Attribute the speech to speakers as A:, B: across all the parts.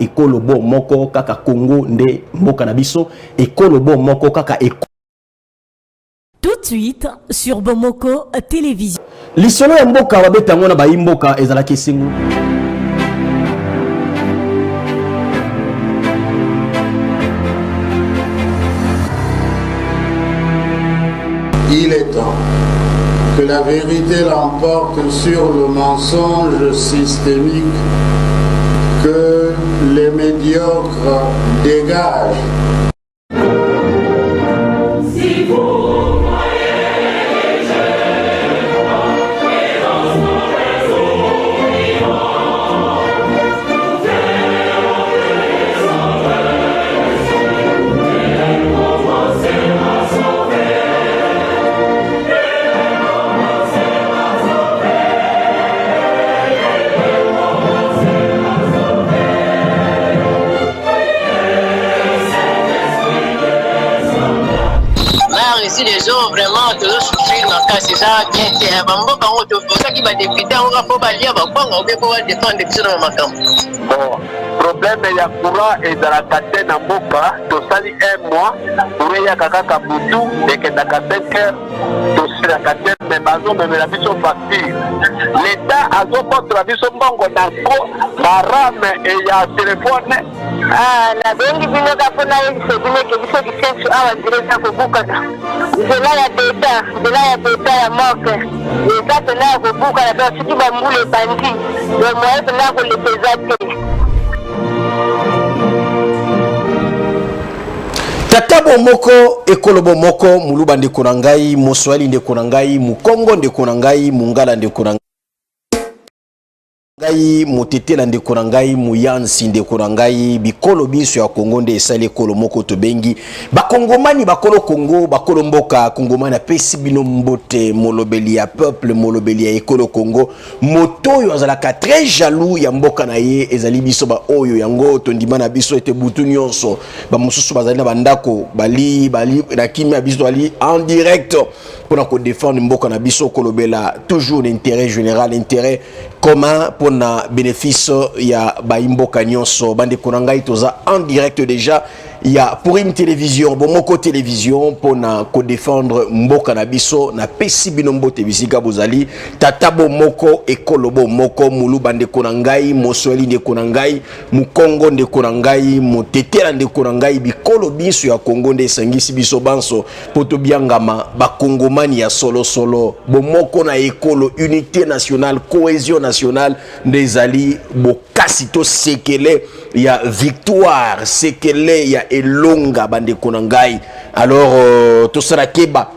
A: ekolobo moko kaka Congo nde mboka na biso ekolobo moko kaka
B: Tout de suite sur Bomoko Télévision.
A: Lisolo ya mboka babetango na bayimboka ezalaki singu.
C: Il est temps que la vérité l'emporte sur le mensonge systémique que les médiocres dégagent.
D: Si les gens vraiment toujours souffrir dans le cas, c'est ça qui est ça qui va députer, on va pas lire, on va défendre des personnes dans ma camp.
E: Bon, problème il y a courant et dans la catène en boca, tu sali un mois, pour y a kaka kabutu, et que dans la catène, tu sais la catène, mais bazo, mais la mission facture. L'État a zo contre la mission bongo d'anko, barame et il y a téléphone.
D: Ah, la bengi bino kapona yeso bino ke biso disensu awa direct ko bukana. Zela ya beta ya moke. L'État tena ko bukana ba siki ba mbule bandi. Le moyen tena ko le pesate.
A: Tatabo moko ekolobo moko muluba ndeko na ngai moswali ndeko na ngai mukongo ndeko na ngai mungala ndeko na ngai motetela ndeko na ngai muyansi ndeko na ngai bikolo biso ya Kongo nde esali ekolo moko to bengi bakongomani bakolo Kongo bakolo mboka kongomani apesi bino mbote molobeli ya peuple molobeli ya ekolo Kongo motoyo azalaka très jaloux ya mboka na ye ezali biso ba oyo yango tondima na biso ete butu nyonso ba mususu bazali na bandako bali na kimia biso ali en direct pour ko défendre mboka na biso kolobela toujours l'intérêt général intérêt commun pour na bénéfice ya baimboka nyonso bande konanga itoza en direct déjà il y a pour une télévision Bomoko télévision pour na ko défendre mboka na biso na pesi bino mbote bisika bozali tatabo moko ekolobo moko mulu bande konangai mosweli de konangai mukongo de konangai motetela de konangai bikolo biso ya Kongo nde sangisi biso banso poto biangama bakongomani ya solo solo bomoko na ekolo unité nationale cohésion nationale des ali bokasi to sekele ya victoire sekele ya elonga bande konangai alors to sala keba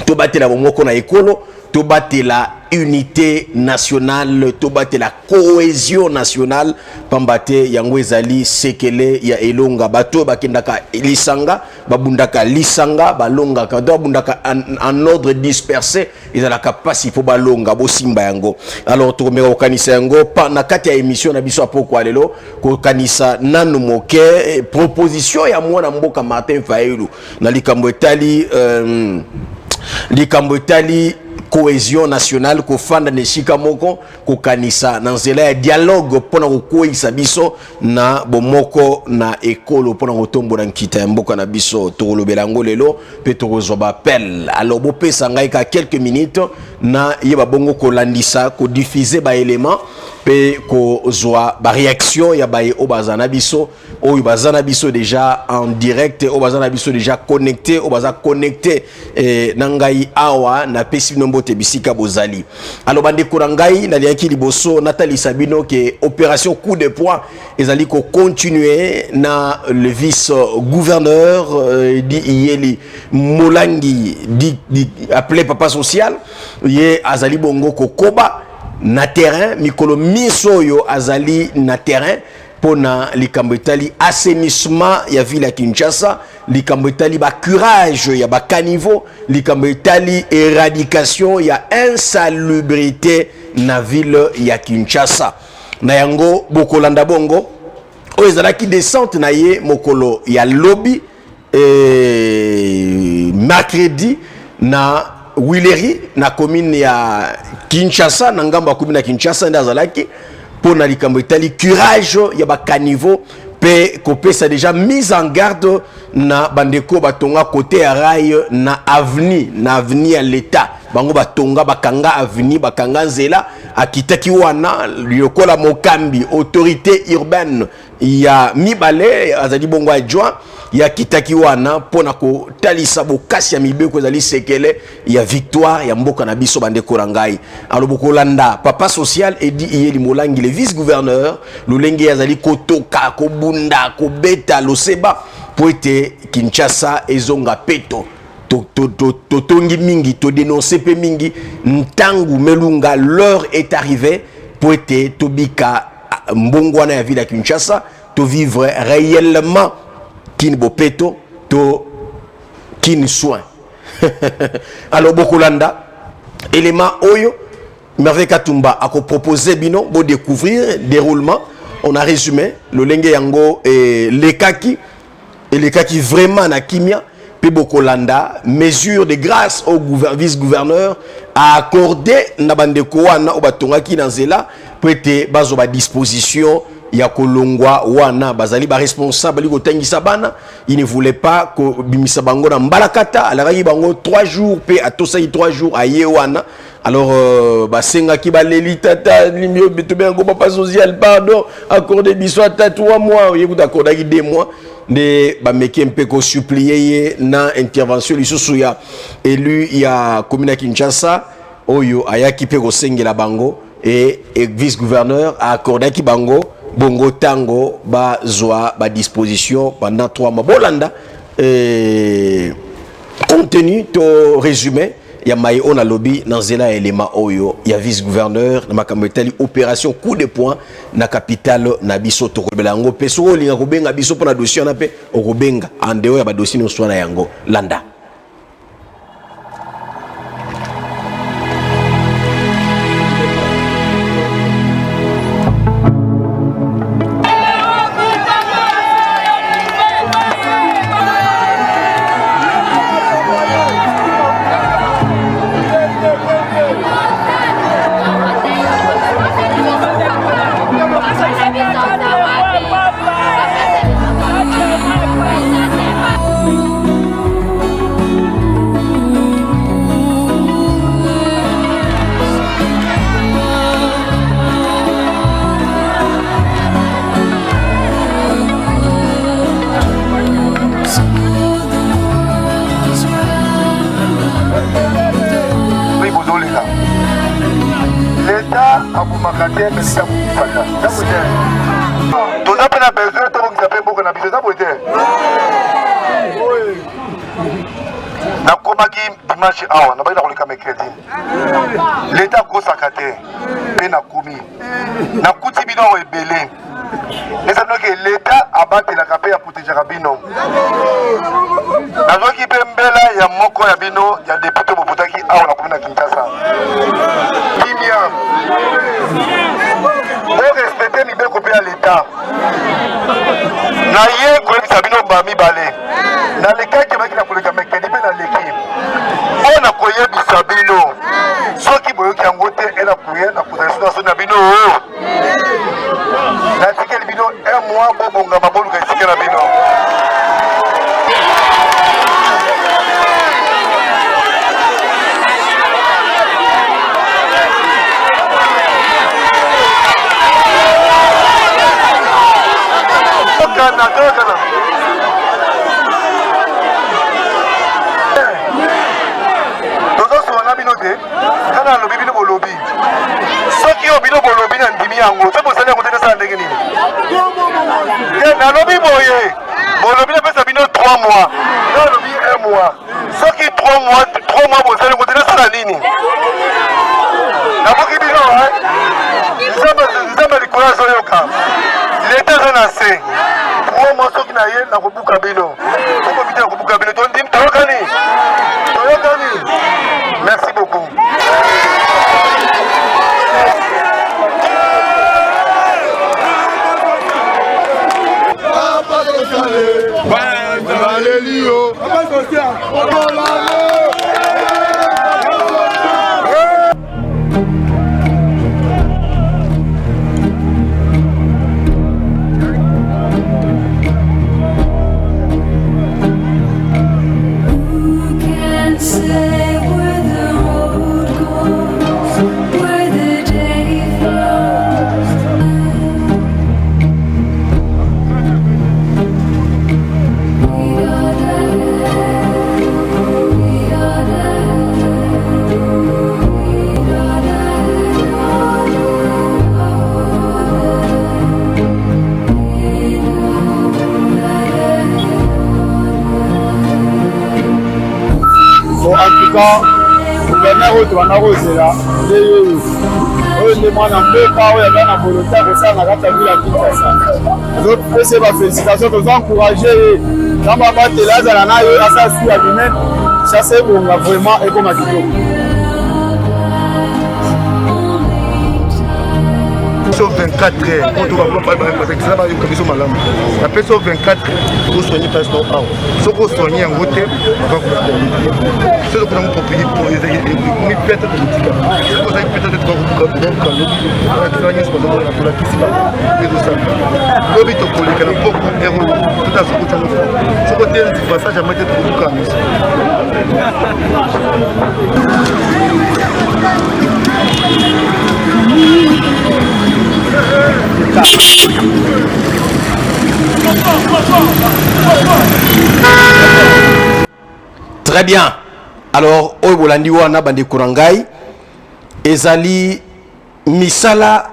A: to batela bomoko na ekolo to batela unité nationale to batela cohésion nationale pambate yango ezali sekele ya elonga bato bakendaka lisanga babundaka lisanga balonga ka babundaka en ordre dispersé ezalaka pasi po balonga bosimba yango alors to komeka kokanisa yango pa na kati ya émission na biso apoko alelo kokanisa nanu moke proposition ya mwana mboka Martin Fayulu na likambo etali cohésion nationale ko fanda ne shika moko ko kanisa na nzela ya dialogue pona ko koisa biso na bomoko na ekolo pona ko tombola nkita ya mboka na biso to lobela ngolelo pe to kozoba appel alors bo pesa ngai ka quelques minutes na yeba bongo ko landisa ko diffuser ba élément pe ko zoa ba réaction ya ba obazana biso o bazana biso déjà en direct o bazana biso déjà connecté o baza connecté nangai awa na pesi nombote bisika bozali alors bande kurangai na liaki liboso Nathalie Sabino que opération coup de poing ezali ko continuer na le vice gouverneur di Yeli Molangi di appelé papa social ye azali bongo kokoba na terrain mikolo misoyo azali na terrain pona likambo etali assainissement ya ville ya Kinshasa likambo etali ba curage ya ba caniveau likambo etali éradication ya insalubrité na ville ya Kinshasa na yango bokolanda bongo o ezalaki descente na ye mokolo ya lobby mercredi na Wileri na commune ya Kinshasa na ngambo ya commune ya Kinshasa ndazalaki pour na likambo etali courage ya ba caniveau pe kopesa déjà mise en garde na bandeko batonga côté ya rail na avenir ya l'état bango batonga bakanga avenir bakanga nzela akitaki wana lokola mokambi autorité urbaine ya mibale azali bongo adjoint ya kitaki wana pona ko talisa bokasi ya mibeko ezali sekele ya victoire ya mboka na biso bandeko rangai aloboko landa papa social edi iyeli molangi le vice gouverneur lolenge azali kotoka kobunda kobeta loseba po ete Kinshasa ezonga peto totongi mingi to dénoncer pe mingi ntangu melunga l'heure est arrivée po ete tobika mbongwana ya ville ya Kinshasa to vivre réellement kin bopeto to kin soin. Alors Bokolanda élément oyo Merveille Katumba a proposé bino bo découvrir déroulement. On a résumé le lenge yango et les kaki vraiment na kimia pe Bokolanda mesure de grâce au vice-gouverneur a accordé na bandeko wana obatongaki na nzela po ete bazo ba disposition ya kolongwa wana bazali ba responsable liko tangisa bana il ne voulait pas ko bimisa bango na mbalakata alaki bango 3 jours pe atosai 3 jours aye wana alors basenga ki baleli tata limio betobengo papa social pardon accordé biso ata 3 mois yekuta accordaki 2 mois de bameki mpe ko supplier na intervention lisusu ya élu ya commune ya Kinshasa oyo ayaki pe ko sengela bango et vice gouverneur a accordé ki bango bongo tango ba zoa ba disposition pendant 3 mois bolanda contenu to résumé ya mai on a lobby dans zela élément oyo ya vice gouverneur na makambo etali opération coup de poing na capitale na biso to kobelango peso linga kobenga biso pona dossier na pe okobenga en dehors ya ba dossier no swana yango landa.
F: dimanche awa na baina koleka mercredi l'état kosaka te pe na komi na kuti bino ebele ezano ke l'état abatelaka pe ya protégeaka bino nazoki pe mbela ya moko ya bino ya député boputaki awa na komi na Kinshasa kimia o respecte mibeko pe ya l'état na ye koyebisa bino bamibale na lekaki baki na koleka mercredi pe na leki ona koyebisa bino soki boyoki yango te ela kuye na kutana na bino na tikeli bino 1 mois bobonga maboluka esika na bino tokana tozosoana bino te kana lobi bino bolobi soki yo bino bolobi na ndimi yango te bosali yango te tesala ndenge nini nalobi boye bolobi napesa bino 3 mois nalobi 1 mois soki 3 mois bosali yango te tesala nini naboki bino nzambe likolo azoyoka leta eza na se 3 mois soki na ye na kobuka bino okobita na kobuka bino tondimi toyokani. Merci beaucoup.
G: cas gouverneur oyo tobanda kozela nde yoyo oyo nde mwana mboka oyo aza na volonté akosala na kati ya ville ya Kinshasa tozopesa bafélicitation tozoencourage ye nzambe abatela azala na yo asala su ya bimene Kinshasa ebonga vraiment ekoma kitoko.
F: Sur 24 heures, on doit pas parce que ça va une commission malade. Après sur 24 heures, vous soignez pas son arbre. Ce que vous soignez en route, on va vous ce que nous proposons pour les pètes de politique. C'est pour ça que peut-être que vous pouvez donc la soigner pour la piste et tout ça. L'objet de politique, la porte est tout à ce que nous faisons. Ce côté du passage à mettre tout le camis.
A: Très bien. Alors, oyo bolandi wana bande kurangai ezali misala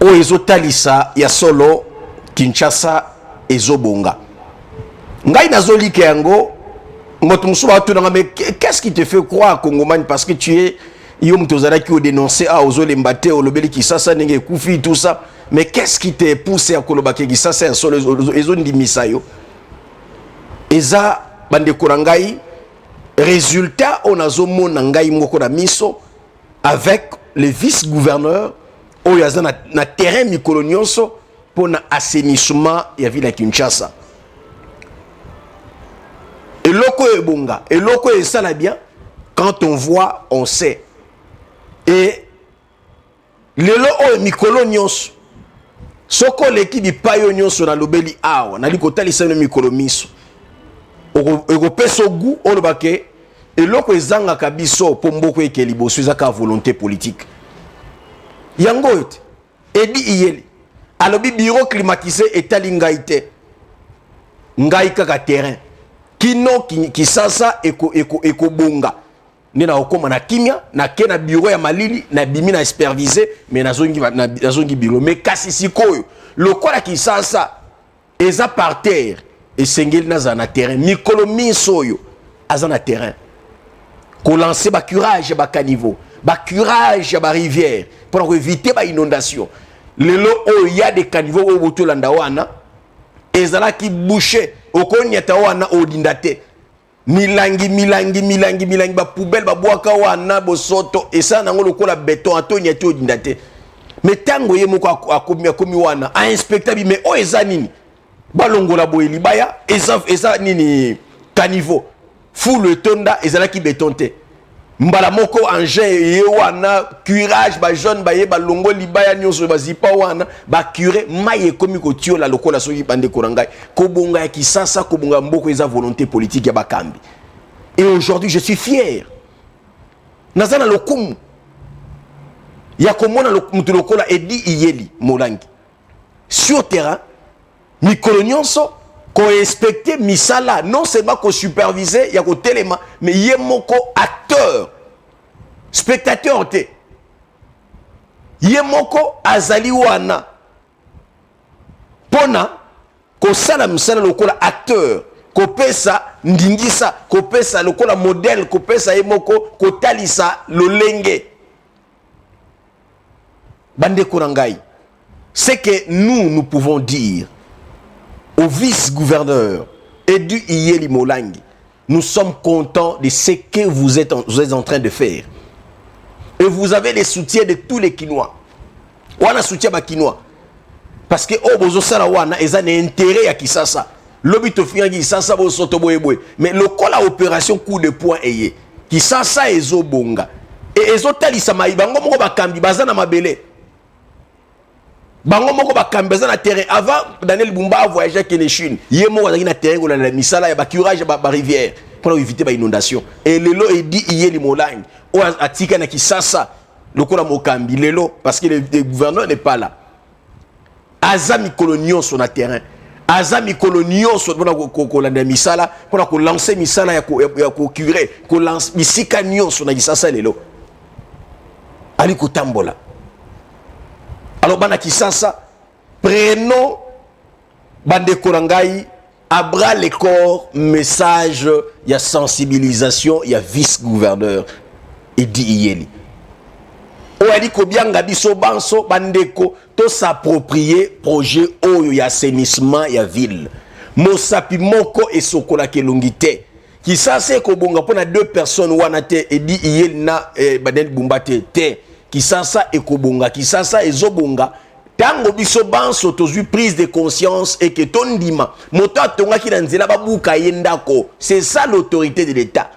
A: o ezotalisa ya solo Kinshasa ezobonga. Ngai nazolike yango moto musuba tunanga mais qu'est-ce qui te fait croire Congomani parce que tu es Yom Tozala qui a dénoncé à Ozolemba au Lobeli Kisasa Nenge Koufi tout ça. Mais qu'est-ce qui t'a poussé à Kolobake Kisasa et sur les zones d'Imisayo? Eza Bande Kurangai, résultat, on a zomo Nangai Mokora Miso avec le vice-gouverneur au Yazan na terrain Mikolonioso pour l'assainissement de la ville de Kinshasa. Et loko est bonga, et loko est ça là bien. Quand on voit, on sait. Et le lo mikolo nyonso soko leki bi payo nyonso na lobeli awa na likota lisano mikolo miso oko peso gu olobake eloko ezanga kabiso pomboko eke liboso ezaka volonté politique yango ete edi iyeli alobi bureau climatisé etali ngai te ngai kaka terrain kino kisasa eko bonga nina okoma na kimia na ke na bureau ya malili na bimi na superviser mais nazongi bureau mais kasi sikoyo lokola Kisasa eza par terre et sengeli naza na terrain mikolo misoyo aza na terrain ko lancer ba curage ba caniveau ba curage ba rivière pour éviter ba inondation lelo o ya des caniveaux o botolanda wana ezala ki boucher okonyata wana odindate milangi ba poubelle ba boaka wana bosoto esa nango lokola béton atonia to dindate mais tango ye moko akomi wana a inspecteur bi mais o eza nini balongola boyeli baya eza nini caniveau fou le tonda ezala ki béton te mbala moko engin ye wana curage ba jaune ba ye balongo libaya nyonso bazipa wana ba curé maye komi ko tiola lokola soki bande korangai ko bonga ya Kisasa ko bonga mboko eza volonté politique ya bakambi. Et aujourd'hui je suis fier nazana lokumu ya komona mutu lokola edi iyeli molangi sur terrain mikolo nyonso ko respecter misala non seulement ko superviser ya ko telema mais ye moko acteur spectateur te ye moko azali wana pona ko sala misala lokola acteur ko pesa ndingisa ko pesa lokola modèle ko pesa ye moko ko talisa lolenge bande korangai. C'est que nous pouvons dire au vice-gouverneur Edu Iyeli Molangi, nous sommes contents de ce que vous êtes en train de faire. Et vous avez le soutien de tous les Kinois. Wana soutien ba Kinois. Parce que obozo sala wana eza na intérêt à Kisasa. Lobito fiangi Kisasa bo soto boyeboy. Mais le kola opération coup de poing eye. Kisasa ezo bonga. Et ezo talisa maibango moko bakambi bazana mabele. Bango moko bakambeza na terrain avant Daniel Bumba a voyagé à Chine. Yemo wazaki na terrain ko la misala ya ba curage ba rivière pour éviter ba inondation. Et lelo edi Iyeli Molangi o atika na Kisasa lokola mokambi lelo parce que le gouverneur n'est pas là. Azami colonion sur na terrain. Azami colonion sur pour la misala pour ko lancer misala ya ko curer ko lance misika nyon sur na Kisasa lelo. Ali ko tambola. Alors bana Kisasa prenons bande korangai à bras les corps message il y a sensibilisation il y a vice-gouverneur Edi Iyeli oyali kobianga biso banso bandeko to s'approprier projet oyo ya assainissement ya ville mosapi moko esokola kelongi te qui sase ko bonga pona 2 personnes wana te Edi Iyeli na Baden Bumbate te qui sasa ekobonga qui sasa ezobonga tango biso banso tozui prise de conscience et que tondima moto atonga ki na nzela babuka yendako c'est ça l'autorité de l'état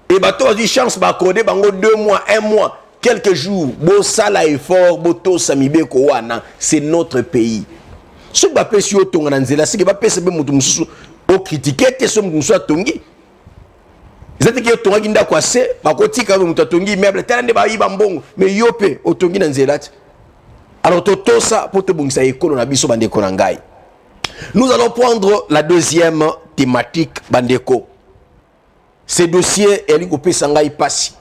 A: et bato a dit chance ba accorder bango 2 mois 1 mois quelques jours bo sala effort boto samibeko wana c'est notre pays ce ba pesi otonga na nzela c'est que ba pesi be mutu mususu o critiquer te so mutu atongi zati ki otonga kinda kwa se bakotika mutu atongi meuble tande ba yiba mbongo mais yope otongi na nzela. Alors, tout ça, pour te bongisa école, nous allons prendre la deuxième thématique, Bandeko. Ce dossier, il y a sangai passi.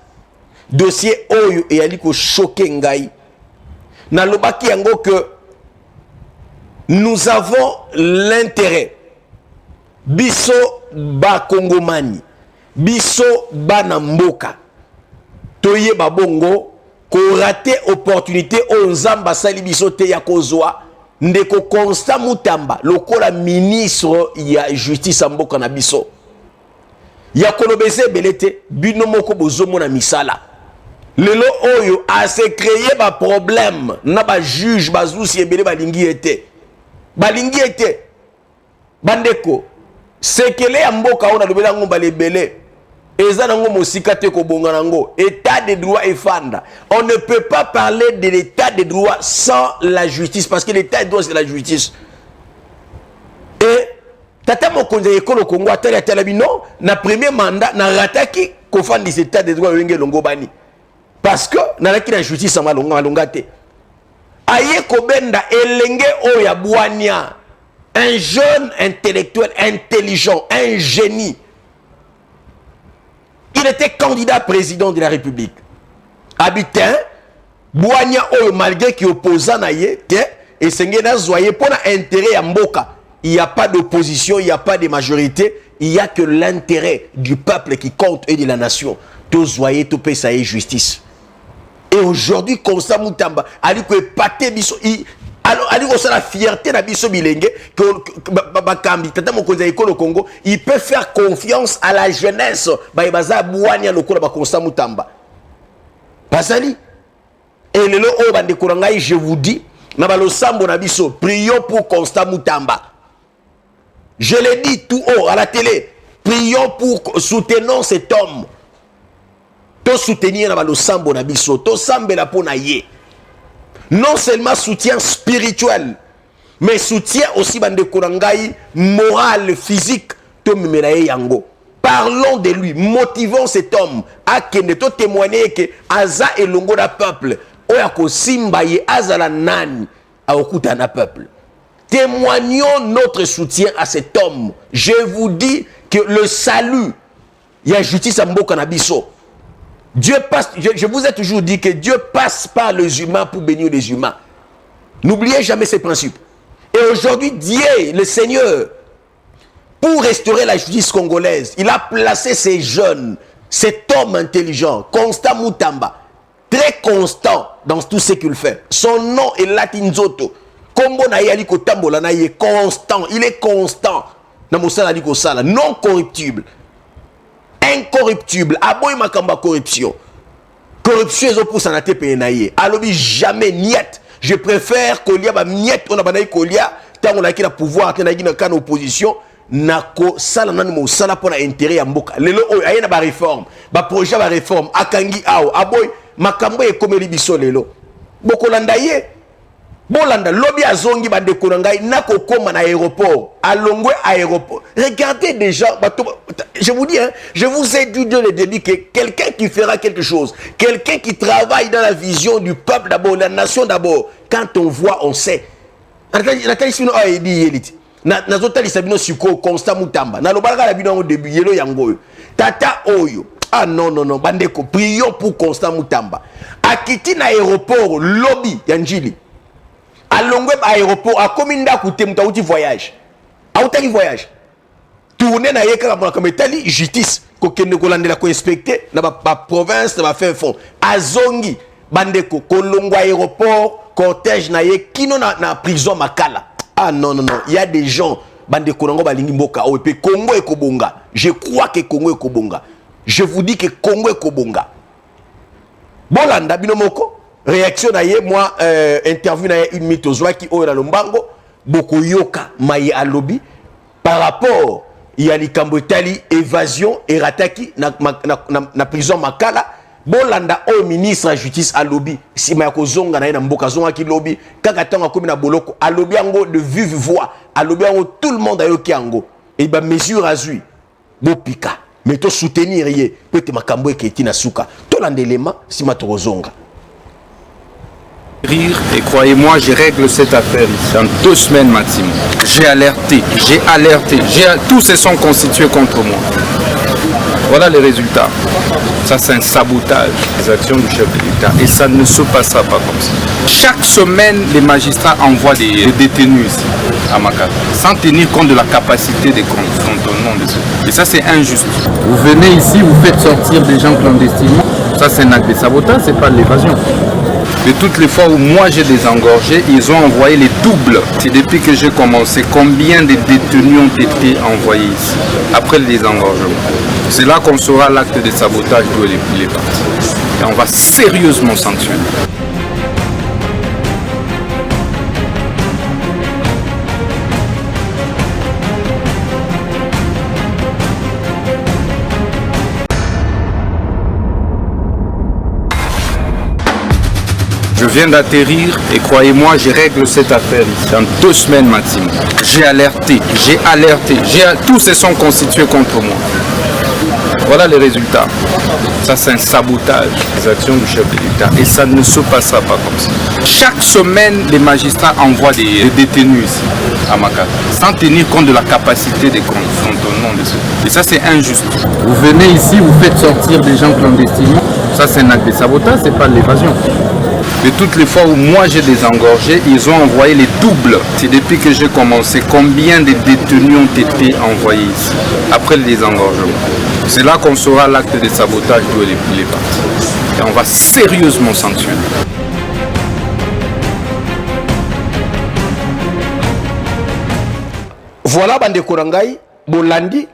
A: Dossier oyo et il y a choqué ngai. Na lobaki yango que nous avons l'intérêt. Biso ba Kongomani, biso ba Namboka, toye ba bongo. Ko raté opportunité au nzamba sali biso te ya kozwa ndeko Constant Mutamba lokola ministre ya justice mboka na biso ya kolobese belete bino moko bozomo na misala lelo oyo a se créer ba problème na ba juge bazusi ebele balingi ete bandeko sekele ya mboka ona lobela ngomba lebele. État de droit et fanda. On ne peut pas parler de l'état de droit sans la justice parce que l'état de droit c'est la justice. Et tata mokonza ekolo Congo atali talabino na premier mandat na rataki ko fandi cet état de droit wenge longo bani parce que na la justice sama longa te. Aye ko benda elenge oya bwania un jeune intellectuel intelligent, un génie. Il était candidat président de la République. Habitant, Bouania Oyo, malgré qu'il opposait à et Sengena Zoye, pour l'intérêt à Mboka, il n'y a pas d'opposition, il n'y a pas de majorité, il n'y a que l'intérêt du peuple qui compte et de la nation. Tout Zoye, tout paye ça et justice. Et aujourd'hui, Constant Mutamba, Ali ko épaté biso, alors Ali ko la fierté na biso bilenge que bakambi tata mokonza ekolo Congo, il peut faire confiance à la jeunesse ba baza bouania lokola ba Constant Mutamba. Basali. Et lelo o bande korangai je vous dis, na ba losambo na biso, prions pour Constant Mutamba. Je l'ai dit tout haut à la télé, prions pour soutenons cet homme. To soutenir na ba losambo na biso, to sambela pona ye. Non seulement soutien spirituel, mais soutien aussi bande korangai moral, physique, to mimelaye yango. Parlons de lui, motivons cet homme à kende to témoigner que aza elongo da peuple, oya ko simba ye azala nani a okuta na peuple. Témoignons notre soutien à cet homme. Je vous dis que le salut, il y a justice à mboka na biso. Dieu passe, je vous ai toujours dit que Dieu passe par les humains pour bénir les humains. N'oubliez jamais ces principes. Et aujourd'hui, Dieu, le Seigneur, pour restaurer la justice congolaise, il a placé ces jeunes, cet homme intelligent, Constant Mutamba, très constant dans tout ce qu'il fait. Son nom est Latinzoto. Kombo na yali ko tambola na ye constant, il est constant. Na mosala liko sala, non corruptible. Incorruptible, aboy makamba corruption. Corruption est pour sanate penaye. Alobi jamais niet. Je préfère kolia ba niet on a banayi kolia tant on a qui la pouvoir tant na kan opposition nako sala nani mo sala pour intérêt ya mboka. Lelo oyo ayena ba réforme, ba projet ba réforme akangi awo aboy makambo e komeli biso lelo. Bokolanda ye. Bolanda lobby azongi ba dekonangai nako koma na aéroport alongwe aéroport. Regardez déjà, je vous dis hein, je vous ai dit dès le début que quelqu'un qui fera quelque chose, quelqu'un qui travaille dans la vision du peuple d'abord, la nation d'abord, quand on voit on sait. Na zotali sabino suko Constant Mutamba na lobaka la bino au début yelo yango tata oyo. Ah non non non bandeko, prions pour Constant Mutamba akiti na aéroport lobby yanjili à Longweb aéroport, à Kominda Kouté, Moutaouti voyage. Aoutaki voyage. tourner na yeka la kametali justice ko kende ko landela ko inspecter na ba province na ba faire fond azongi bandeko kolongwa aéroport cortège na ye kino na prison makala. Ah non non non, il y a des gens bandeko nango balingi mboka o pe Congo e kobonga. Je crois que Congo e kobonga. Je vous dis que Congo e kobonga. Bolanda binomoko réaction na ye moi interview na ye une minute ozwa ki o na lombango boko yoka maye alobi par rapport il y a likambo etali évasion et rataki na prison makala bolanda au ministre de la justice alobi si ma kozonga na ye na mboka zonga ki lobi kaka tanga komi na boloko alobi yango de vive voix alobi yango tout le monde ayoki yango et ba mesure azui bopika mais to soutenir ye peut makambo eketi na suka to landelema si matorozonga
H: rire et croyez-moi, je règle cette affaire ici en 2 semaines maximum. J'ai alerté, tous se sont constitués contre moi. Voilà les résultats. Ça c'est un sabotage des actions du chef de l'État et ça ne se passera pas comme ça. Chaque semaine, les magistrats envoient des détenus ici à Makala, sans tenir compte de la capacité des cantonnements de ceux. Et ça c'est injuste. Vous venez ici, vous faites sortir des gens clandestinement. Ça c'est un acte de sabotage, c'est pas de l'évasion. De toutes les fois où moi j'ai désengorgé, ils ont envoyé les doubles. C'est depuis que j'ai commencé, combien de détenus ont été envoyés ici, après le désengorgement. C'est là qu'on saura l'acte de sabotage d'où il est parti. Et on va sérieusement sanctionner. Je viens d'atterrir et croyez-moi, je règle cette affaire ici en 2 semaines maximum. J'ai alerté, tous se sont constitués contre moi. Voilà les résultats. Ça c'est un sabotage des actions du chef de l'État et ça ne se passera pas comme ça. Chaque semaine, les magistrats envoient des détenus ici à Makala, sans tenir compte de la capacité des cantonnements de ceux. Et ça c'est injuste. Vous venez ici, vous faites sortir des gens clandestinement. Ça c'est un acte de sabotage, c'est pas de l'évasion. De toutes les fois où moi j'ai désengorgé, ils ont envoyé les doubles. C'est depuis que j'ai commencé, combien de détenus ont été envoyés ici, après le désengorgement. C'est là qu'on saura l'acte de sabotage d'où il est parti. Et on va sérieusement sanctionner.
A: Voilà bande korangai, bolandi,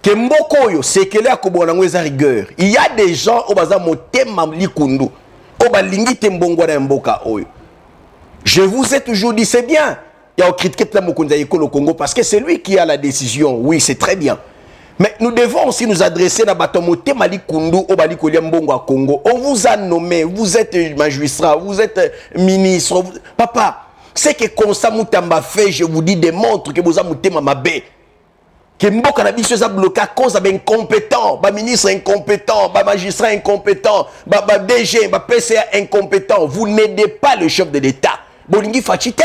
A: que mboko yo, c'est que là kobonango eza rigueur. Il y a des gens au baza motema likundu. Je vous ai toujours dit, c'est bien. Il y a un critique au Congo parce que c'est lui qui a la décision. Oui, c'est très bien. Mais nous devons aussi nous adresser à Batomote Mali Kundu au Bali Mbongo à Congo. On vous a nommé, vous êtes magistrat, vous êtes ministre. Papa, c'est que Konsa Moutamba fait, je vous dis, démontre que vous avez Moutema Mabé. Que Mboka na biso za bloqué à cause d'un incompétent, ba ministre incompétent, ba magistrat incompétent, ba DG, ba PCA incompétent. Vous n'aidez pas le chef de l'État. Bolingi Fachite,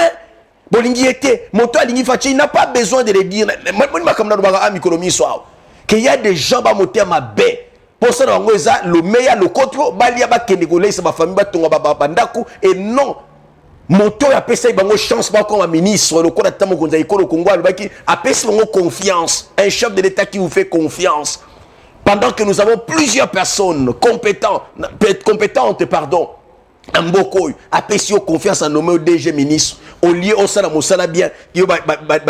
A: Bolingi était, Moto Alingi Fachite, il n'a pas besoin de le dire. Qu'il y a des gens ba moté ma baie. Pour ça, le meilleur, le contre, balia ba kenegolais, sa famille ba tonga ba bandaku et non. Moto a payé une chance comme un ministre, le Congo a payé confiance, un chef de l'État qui vous fait confiance. Pendant que nous avons plusieurs personnes compétentes, en Mboko, a payé confiance en nommé au DG ministre, au lieu au Sana bien, il y a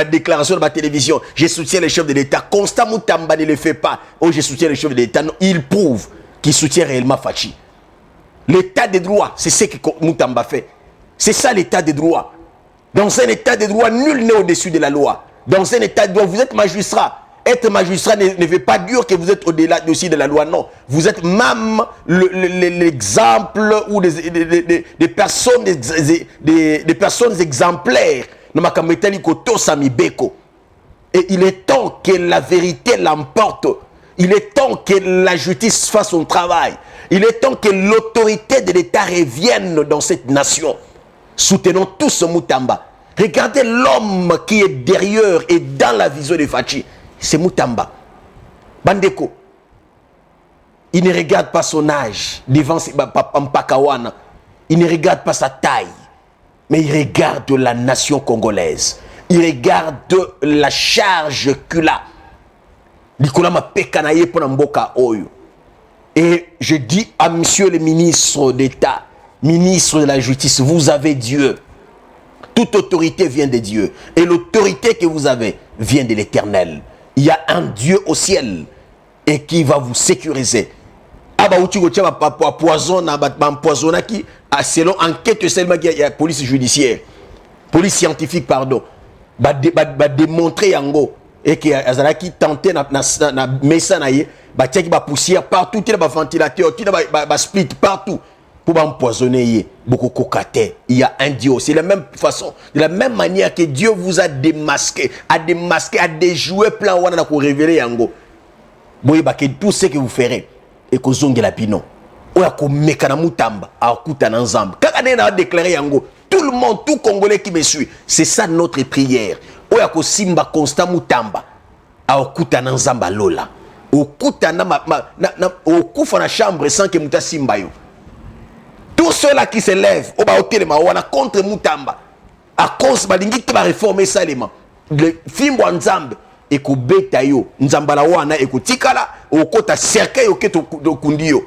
A: une déclaration de la télévision, je soutiens les chefs de l'État. Constant Moutamba ne le fait pas, oh je soutiens les chefs de l'État, non, il prouve qu'il soutient réellement Fachi. L'état de droit, c'est ce que Moutamba fait. C'est ça l'état de droit. Dans un état de droit, nul n'est au-dessus de la loi. Dans un état de droit, vous êtes magistrat. Être magistrat ne veut pas dire que vous êtes au-delà aussi de la loi, non. Vous êtes même l'exemple ou des personnes exemplaires. Et il est temps que la vérité l'emporte. Il est temps que la justice fasse son travail. Il est temps que l'autorité de l'État revienne dans cette nation. Soutenons tous Moutamba. Regardez l'homme qui est derrière et dans la vision de Fachi. C'est Moutamba. Bandeko. Il ne regarde pas son âge devant Mpakawana. Il ne regarde pas sa taille. Mais il regarde la nation congolaise. Il regarde la charge qu'il a. likona mapeka na ye pona mboka oyo. Et je dis à monsieur le ministre d'État, ministre de la Justice, vous avez Dieu. Toute autorité vient de Dieu. Et l'autorité que vous avez vient de l'Éternel. Il y a un Dieu au ciel et qui va vous sécuriser. Poison, selon enquête seulement qu'il y a police judiciaire, police scientifique, pardon, va démontrer yango et que Azalaki tenté na mesa na ye, ba tiaki ba poussière partout, il y a ba ventilateur, il y a ba split partout pour empoisonner beaucoup kokate. Il y a un Dieu, c'est la même façon, de la même manière que Dieu vous a démasqué, a déjoué plein wana pour révéler yango. Boye ba que tout ce que vous ferez et que zonge la pino. Oya ko mekana mutamba, a kuta na nzamba. Kaka na déclaré yango, tout le monde, tout Congolais qui me suit, c'est ça notre prière. Oya ko simba constant mutamba, a kuta na nzamba lola. Okuta na okufa na chambre sans que muta simba yo. Tous ceux-là qui se lèvent, on a contre Moutamba, à cause balingi qui va réformer ça l'élément. Le film Nzambe et ko beta yo, Nzamba la wana et ko tikala, au kota cercueil au keto kundio,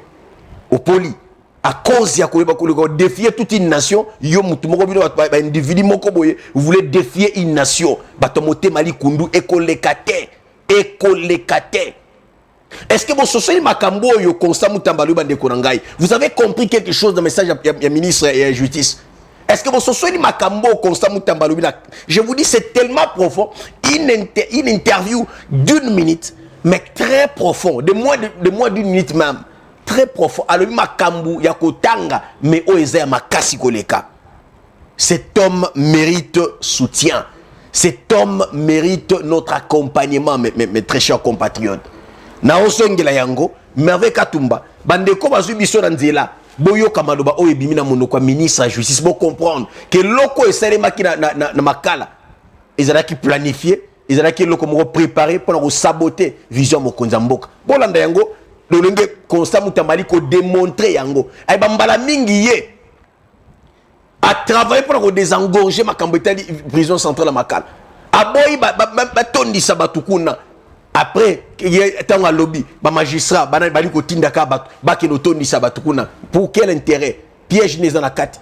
A: au poli. À cause ya ko défier toute une nation, yo mutumoko bino ba individu moko boye, vous voulez défier une nation, batomote mali kundu ekolekate. Est-ce que vous avez compris quelque chose dans le message du ministre et la justice? Est-ce que je vous dis, c'est tellement profond. Une interview d'une minute, mais très profond, de moins d'une minute même. Très profond. Cet homme mérite soutien. Cet homme mérite notre accompagnement, mes très chers compatriotes. Na osongela yango mais avec Katumba bandeko bazui biso na nzela boyo kamaloba oyo bimina monoko ministre de la justice bo comprendre que loko esalema ki na makala ezalaki planifié ezalaki loko moko préparé pour saboter vision mokonza mboka bolanda yango lolenge constat mutambali ko démontrer yango ay bambala mingi ye a travailler pour désengorger makambo etali prison centrale à makala aboyi ba tondi sabatukuna. Après, il y a un lobby, les magistrats, pour quel intérêt? Piège n'est dans la carte.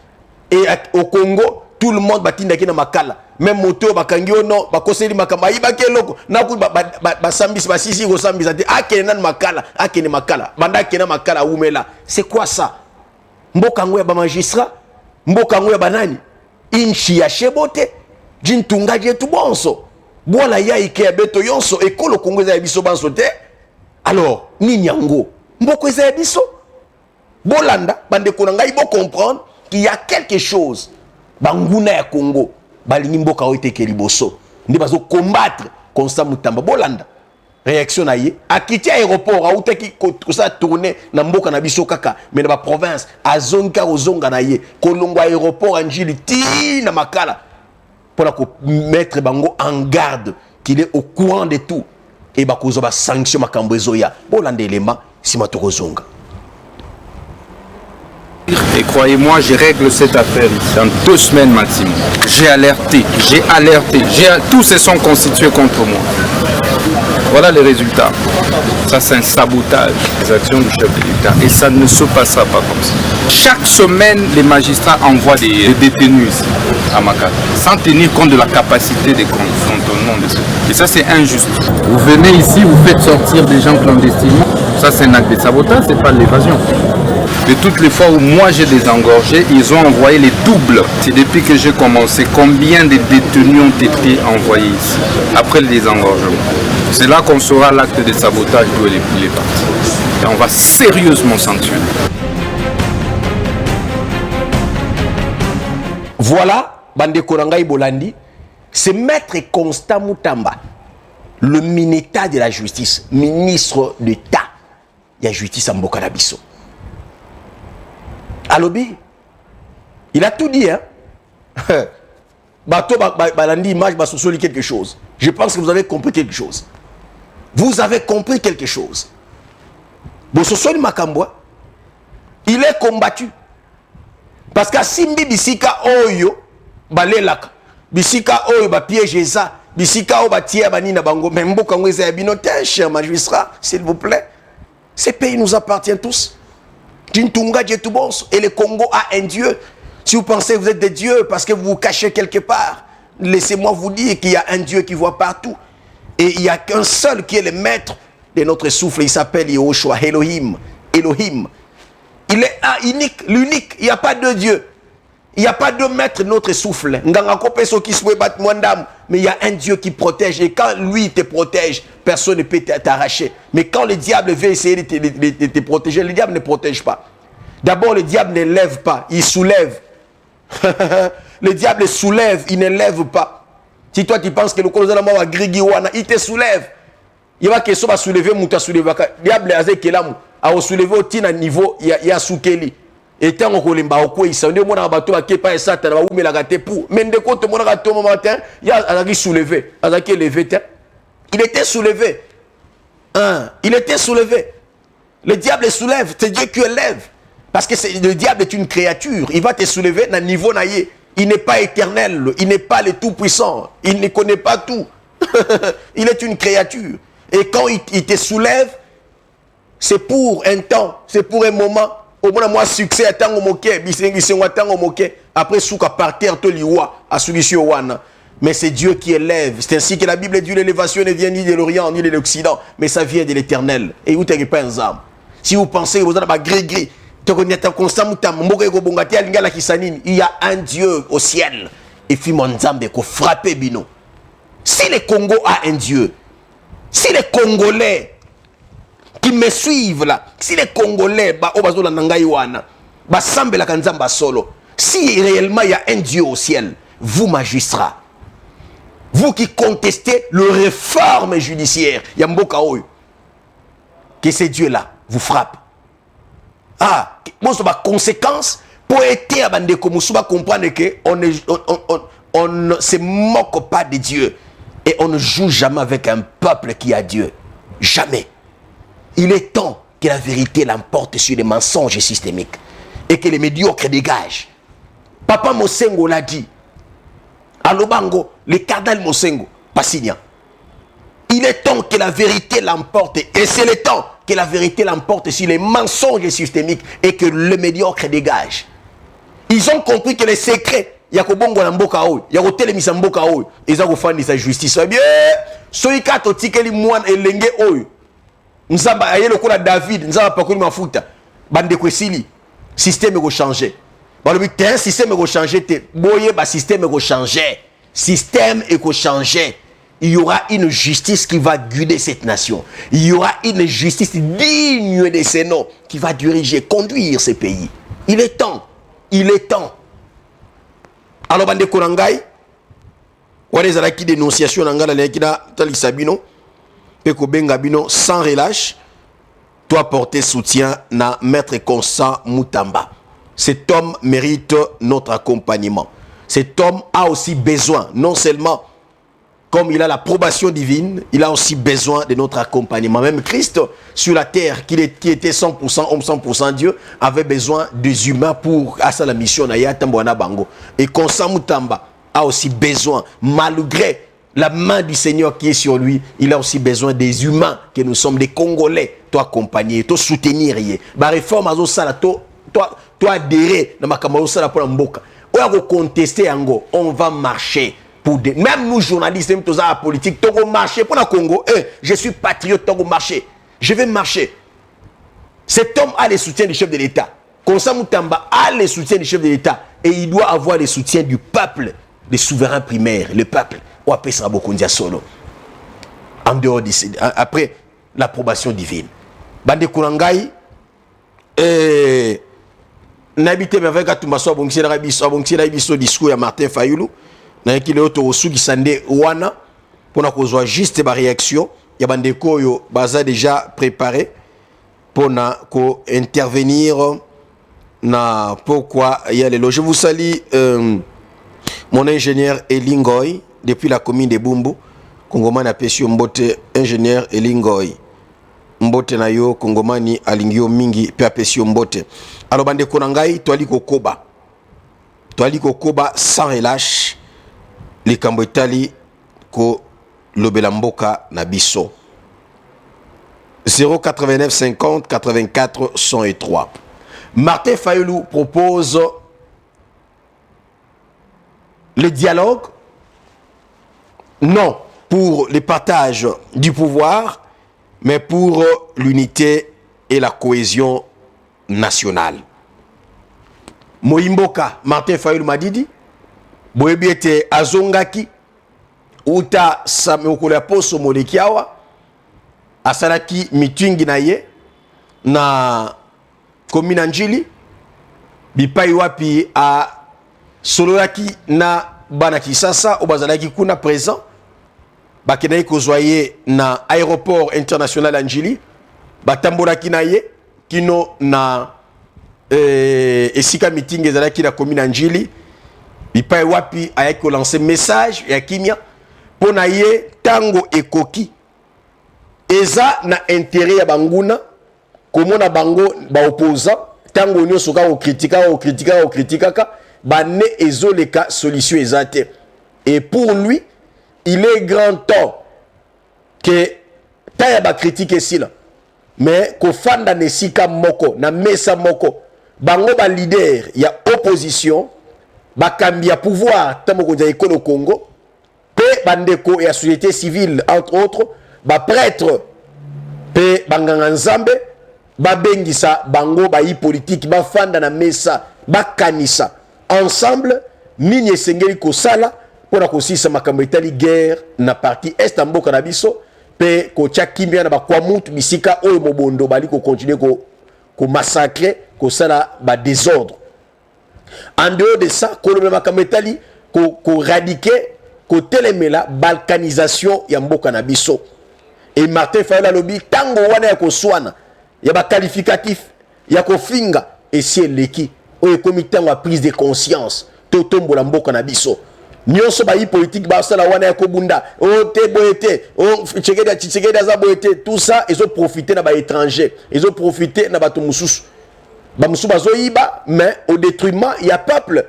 A: Et au Congo, tout le monde batinda ki na makala. Même moto bakangio no, bakoseli makamba ibake loko. Na ku ba sambis ba sisi go sambis ati akena makala, akena makala. Banda kena makala umela. C'est quoi ça? Mboka ngo ya ba magistrat, mboka ngo ya banani? Inchi ya shebote, jintunga je tu bonso. Voilà ya ike beto yonso ekolo Congo za biso banso te. Alors ni nyango mboko za biso bolanda bande konanga ibo comprendre qu'il y a quelque chose banguna ya Congo balingi mboka oite ke liboso ndi bazo combattre Constant Mutamba bolanda réaction na ye akiti aéroport a utaki ko sa tourner na mboka na biso kaka mais na ba province azonga ozonga na ye kolongo aéroport anjili ti na makala pour mettre bango en garde qu'il est au courant de tout et bakozo ba sanction makambo ezoya bolanda élément si matokozonga.
H: Et croyez-moi, je règle cette affaire ici en 2 semaines maximum. J'ai alerté, tous se sont constitués contre moi. Voilà les résultats. Ça, c'est un sabotage des actions du chef de l'État. Et ça ne se passera pas comme ça. Chaque semaine, les magistrats envoient des détenus ici, à Makala, sans tenir compte de la capacité des cantonnements de ceux. Et ça, c'est injuste. Vous venez ici, vous faites sortir des gens clandestinement. Ça, c'est un acte de sabotage, c'est pas de l'évasion. De toutes les fois où moi j'ai désengorgé, ils ont envoyé les doubles. C'est depuis que j'ai commencé, combien de détenus ont été envoyés ici, après le désengorgement. C'est là qu'on saura l'acte de sabotage d'où il est parti. Et on va sérieusement sanctionner.
A: Voilà, Bande Korangai Bolandi, c'est Maître Constant Mutamba, le ministre de la Justice, ministre d'État de la Justice en Bokanabiso. Alobi, il a tout dit, hein. Bato balandi image basosoli quelque chose. Je pense que vous avez compris quelque chose. Vous avez compris quelque chose. Bososoli Makambwa, il est combattu. Parce que Simbi Bisika Oyo, Balelaka, Bisika Oyo, ba piège ça, bisika o batia bani na bango mais mboka ngo eza bino te cher magistrat s'il vous plaît. Ces pays nous appartiennent tous. Tintunga Djetubos et le Congo a un dieu. Si vous pensez que vous êtes des dieux parce que vous vous cachez quelque part, laissez-moi vous dire qu'il y a un Dieu qui voit partout. Et il n'y a qu'un seul qui est le maître de notre souffle. Il s'appelle Yehoshua, Elohim. Elohim. Il est unique, l'unique. Il n'y a pas de Dieu. Il n'y a pas de maître de notre souffle. Mais il y a un Dieu qui protège. Et quand lui te protège, personne ne peut t'arracher. Mais quand le diable veut essayer de te protéger, le diable ne protège pas. D'abord, le diable ne lève pas, il soulève. Le diable soulève, il ne lève pas. Si toi tu penses que le colonel va grigi wana, il te soulève. Il va que ça va soulever, mouta soulever. Le diable a soulevé au tina niveau, il y a soukeli. Et tant qu'on limba au quoi il s'en est mon abato à kepa et satan va où me la gâter pour. Mais de côté mon gâteau au matin, il y a un soulevé, un levé. Il était soulevé. Il était soulevé. Le diable soulève, c'est Dieu qui élève. Parce que le diable est une créature. Il va te soulever dans le niveau naïe. Il n'est pas éternel. Il n'est pas le tout-puissant. Il ne connaît pas tout. Il est une créature. Et quand il te soulève, c'est pour un temps. C'est pour un moment. Au moins, moi, succès, attends au moquet. Après, souka par terre, to liwa, à solution wana. Mais c'est Dieu qui élève. C'est ainsi que la Bible dit l'élévation ne vient ni de l'Orient ni de l'Occident, mais ça vient de l'Éternel. Et vous n'avez pas un âme. Si vous pensez que vous avez gris-gris, il y a un Dieu au ciel. Et puis mon âme de frapper bino. Si le Congo a un Dieu, si les Congolais qui me suivent là, si les Congolais si réellement il y a un Dieu au ciel, vous magistrats, vous qui contestez le réforme judiciaire, il y a Mboka Oyo, que ces dieux-là vous frappent. Bon, c'est ma conséquence pour être à bande comme ça, comprendre que on ne se moque pas de Dieu et on ne joue jamais avec un peuple qui a Dieu. Jamais. Il est temps que la vérité l'emporte sur les mensonges systémiques et que les médiocres dégagent. Papa Mosengo l'a dit. À Lobango, le cardinal Mosengo, Passignan. Il est temps que la vérité l'emporte. Et c'est le temps que la vérité l'emporte sur les mensonges systémiques et que le médiocre dégage. Ils ont compris que les secrets, il y a Kobongo Namboka Oy, il y a Kotelemisa Mboka Oy, ils ont fait sa justice. Eh bien, Soika Totikeli Mouan et Lenge Oy. Nous avons le coup de David, nous avons pas connu ma foute. Bande Kwesili, système va changer. Un système va changer. Boye, système va changer. Système va changer. Il y aura une justice qui va guider cette nation. Il y aura une justice digne de ces noms qui va diriger, conduire ces pays. Il est temps. Il est temps. Alors, bande Korangai, on est à la dénonciation d'Angala Lekina Talisabino, Peko Bengabino, sans relâche, doit porter soutien à Maître Constant Moutamba. Cet homme mérite notre accompagnement. Cet homme a aussi besoin, non seulement comme il a l'approbation divine, il a aussi besoin de notre accompagnement. Même Christ, sur la terre, qui était 100% homme, 100% Dieu, avait besoin des humains pour assurer la mission. Et Constant Moutamba a aussi besoin, malgré la main du Seigneur qui est sur lui, il a aussi besoin des humains, que nous sommes des Congolais, toi accompagner, toi soutenir. La réforme à toi adhérer dans ma camarade pour la mboka. On va contester Ango, on va marcher. Même nous journalistes, même tous la politique, tu vas marcher pour le Congo. Je suis patriote, tu vas marcher. Je vais marcher. Cet homme a le soutien du chef de l'État. Constant Moutamba a le soutien du chef de l'État. Et il doit avoir le soutien du peuple, des souverains primaires, le peuple. On appelle ça Bokondia Solo. En dehors de après l'approbation divine. Bande Kourangai, n'habitez pas avec Atumaso, Abonxi discours à Martin Fayoulou. Na ekile oto osuki sande wana pona kozwa juste ba réaction ya bandeko yo baza déjà préparé pona ko intervenir na pourquoi il y a les loges. Je vous salue mon ingénieur Elingoy depuis la commune de Bumbu Kongomani apesio mbote ingénieur Elingoy mbote na yo Kongomani alingio mingi pe apesio mbote. Alors bandeko nangai toali kokoba sans relâche. Les Cambotali ko lobela mboka na biso. 089 50 84 103. Martin Fayulu propose le dialogue, non pour le partage du pouvoir, mais pour l'unité et la cohésion nationale. Moimboka, Martin Fayulu Madidi, Boebiete Azongaki, Uta Sameokole Poso Molekiawa, Asalaki mitingi na ye, na commune Njili, Bipai wapi a Sololaki na Bana Kisasa, Obazalaki kuna présent, Bakenayi kozwaye na aéroport international Njili, Batambolaki na ye, kino na esika meeting ezalaki na commune Njili, Bipai wapi ayaki ko lancer message ya kimia pona ye tango ekoki eza na intérêt ya banguna komona bango ba opposant tango nyoso ka okritikaka bane ezoleka solution ezate. Et pour lui il est grand temps que taya ba critique sila mais ko fanda nesika moko na mesa moko bango ba leader ya opposition bakambia pouvoir tamoko ja ekolo Congo pe bandeko ya société civile entre autres ba prêtre pe banganga nzambe babengisa bango ba yi politique ba fanda na mesa bakanisa ensemble nini esengeli kosala pona kosisa makambo etali guerre na partie est mboka na biso pe ko tchakimia na bakwa mutu bisika oyo mobondo bali ko continuer ko massacrer ko sala ba désordre. En dehors de ça, Kolomé Makametali, ko radiquer, ko telemela balkanisation ya mboka na biso. Et Martin Fayulu lobi tango wana ya ko swana, ya ba qualificatif, ya ko finga et si leki, o comité wa prise de conscience, to tombo la mboka na biso. Nyonso ba yi politique ba sala wana ya ko bunda, o te boete, o Tshisekedi za boete, tout ça ils ont profité na ba étranger, ils ont profité na ba to mususu. Mais au détriment, il y a peuple.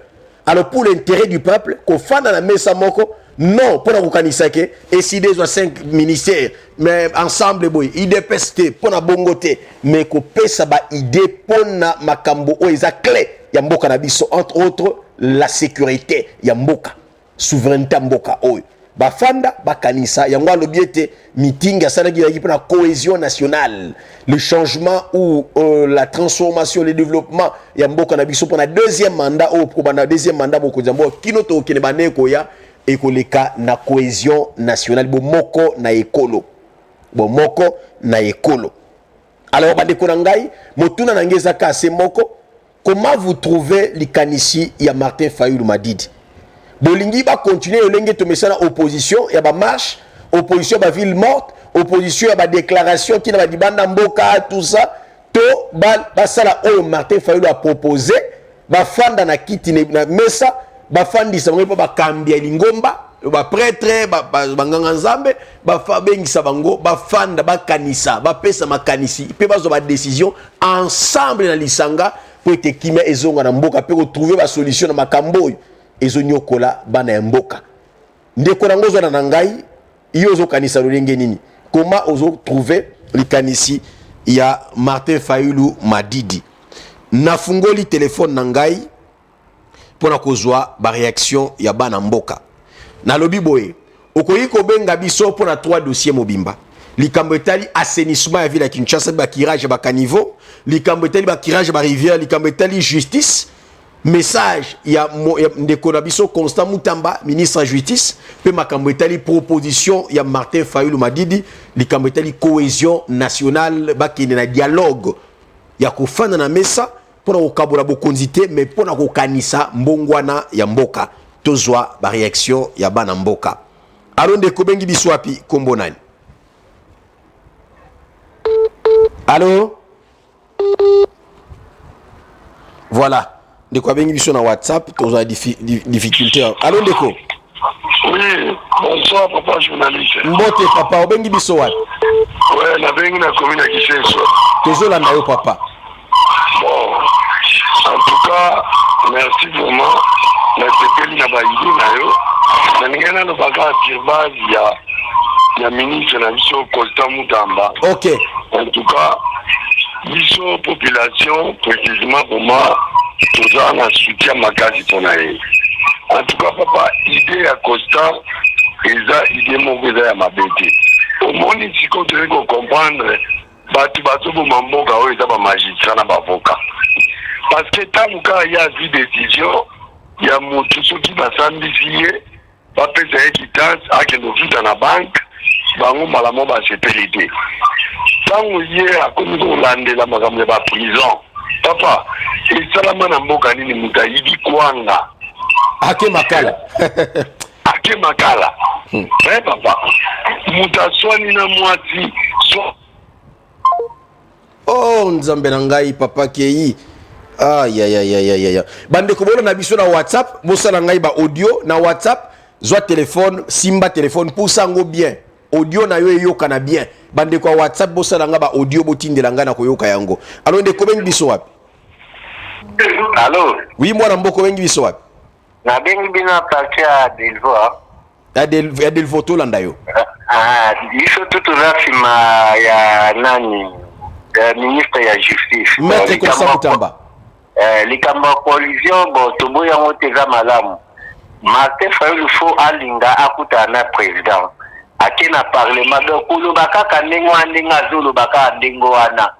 A: Alors pour l'intérêt du peuple, qu'on fasse dans la mesa moko, non, pour la Rukanisake, et si des 5 ministères, mais ensemble, il dépeste, pour la bongote, mais qu'on pèse ba idée pour la makambo, ou les clés, yamboka nabiso, entre autres, la sécurité, yamboka, souveraineté mboka, oi. Bafanda, bakanisa, yangwa lobiete, meeting, yasalagi yaki pour la cohésion nationale, le changement ou la transformation, le développement, yamboka nabiso pour la deuxième mandat, ou pour la deuxième mandat, boko jambo, kinoto kinebane koya, ekoleka na cohésion nationale, bo moko na ekolo. Bo moko na ekolo. Alors, bandeko nangai, motuna nangeza kase moko, comment vous trouvez l'ikanisi ya Martin Fayulu Madidi? Bolingi va continuer olenge to mesana opposition ya ba marche, opposition ba ville morte, opposition ya ba déclaration qui na ba dibanda mboka tout ça to ba sala o Martin Fayulu a proposé ba fanda na kiti na mesa ba fandi sa ngo ba kambia lingomba ba prêtre ba nganga nzambe ba fabengisa bango ba fanda ba kanisa ba pesa makanisi pe bazo ba décision ensemble na lisanga pour te kimia ezonga na mboka pe ko trouver ba solution na makambo ezo nyokola bana ya mboka ndeko nango zo na ngai iyo zo kanisa lolenge nini comment ozo trouver likanisi ya Martin Fayulu Madidi nafungoli telefone na ngai pona kozwa ba réaction ya bana mboka na lobi boye okoyi ko benga biso pona 3 dossiers mobimba likambo etali assainissement ya ville ya Kinshasa ba kirage ba caniveau likambo etali ba kirage ba rivière likambo etali justice. Message ya ndeko na biso Constant Mutamba ministre de justice pe makambo etali proposition ya Martin Fayulu Madidi likambo etali cohésion nationale bakene na dialogue ya kofana na mesa pona kokabola bokonzite mais pona kokanisa mbongwana ya mboka tozwa ba réaction ya bana mboka alo ndeko bengi biswapi kombo nani allo voilà. De quoi bien sur na WhatsApp, tu as des difficultés. Allô, Ndeko?
I: Oui, bonsoir, papa journaliste.
A: Mbote, papa, obengi biso wat?
I: Ouais, na bengi na commune à Kisenso.
A: Toujours là, nayo, papa.
I: Bon, en tout cas, merci vraiment. Na tepeli na baidi nayo. Na ningena no baga tirbazi ya ya ministre na biso Constant Mutamba.
A: OK.
I: En tout cas, biso population précisément pour moi tout ça na soutien makasi pona ye. En tout cas papa, idée ya Constant eza idée moko eza ya mabete. Au monde ici qu'on devait comprendre batu bo mamboka oyo eza ba magistrat na ba avocat. Parce que tant qu'il y a vu décision, il y a motu soki basambisi ye bapesa ye quittance akende ofuta na banque bango malamo basepeli te. Ntango ye akomi kolandela makambo ya baprison papa esalama na mboka nini moto ayibi kwanga
A: ake makala
I: ake makala papa moto aswani na mwasi
A: oh nzambe na ngai papa kei ya bande ko bolo na biso na WhatsApp bosala ngai ba audio na WhatsApp zwa téléphone simba téléphone pour sango bien audio na yo yoka na bien bande ko WhatsApp bosala nga ba audio botindela nga na koyoka yango alors ndeko bengi biso wapi
E: Allô
A: oui mwana mboko bengi biso wapi
E: na bengi bina parti ya Delvo
A: ya Delvo to landa yo
E: biso tutu rasima ya nani ministre ya justice
A: maître Constant Mutamba
E: likambo collision bo tobo yango teza malamu Martin Fayulu fo alinga akuta na président akena parlement donc kulo bakaka ndengo andenga zolo baka ndengo wana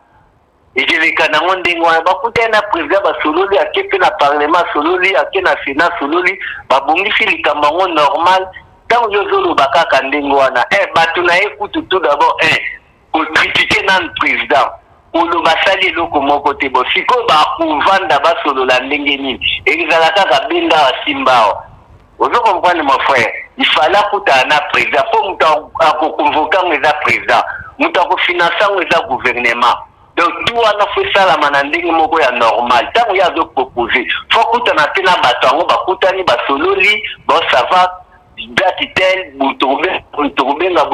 E: ejeleka nango ndengo wana bakuta na président basololi akepe na parlement sololi akena sénat sololi babongisi likambo yango normal tant yo zolo bakaka ndengo wana batu na ekutu tout d'abord ko critiquer nan président Olo basali eloko moko te bo siko ba kuvanda basolola ndenge nini ezala kaka benda wasimbao ozo comprendre mon frère il fallait kuta na président pour muta akokonvoka ngeza président muta ko financer ngeza gouvernement donc tout ana fait ça la manandenge moko ya normal tant ya zo proposer faut kuta na tena batango bakutani basololi bo ça va datitel butobenga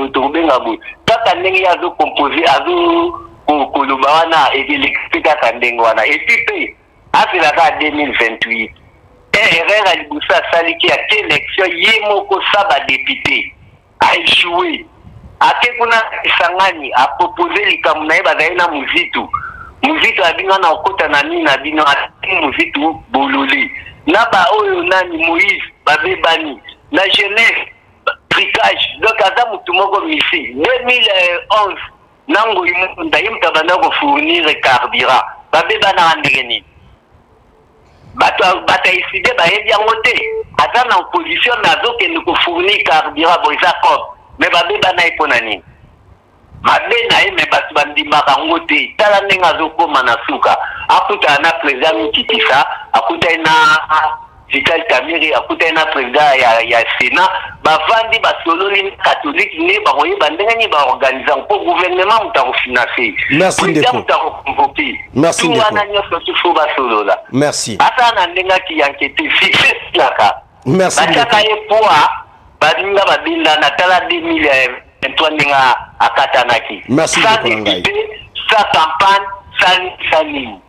E: kaka ndenge ya zo composer azo koloba wana elekipika kandengo wana epipe afila ka 2028 erreur alibusa saliki ya élection yemoko saba député a échoué ate kuna isangani a proposer likambo na yeba zaina muzitu abinga na okota na nini na bino ati muzitu bololi na ba oyo nani Moïse babebani na jeunesse tricage donc aza mutu moko misi 2011 nango imunda imtabana ko fournir carburant babeba na andegeni bata iside ba yebi yango te ata na opposition nazo ke ne ko fournir carburant bo isakop mais babeba na ipona nini mabe na ye me batu bandimaka ngo te tala ndenga zo koma na suka akuta na président Kitisa akuta na Vital Kamiri akuta na président ya Sénat bavandi basololi catholique ne ba koye bandenga ni ba organiser pour gouvernement mutako financer
A: merci ndeko
E: mutako convoquer
A: merci ndeko
E: wana nyoso tufu basolola
A: merci
E: ata na ndenga ki enquête fixe laka
A: merci
E: ndeko ye poa badinga babinda na tala 2023 ndinga akatanaki
A: merci ndeko ngai
E: sa campagne sani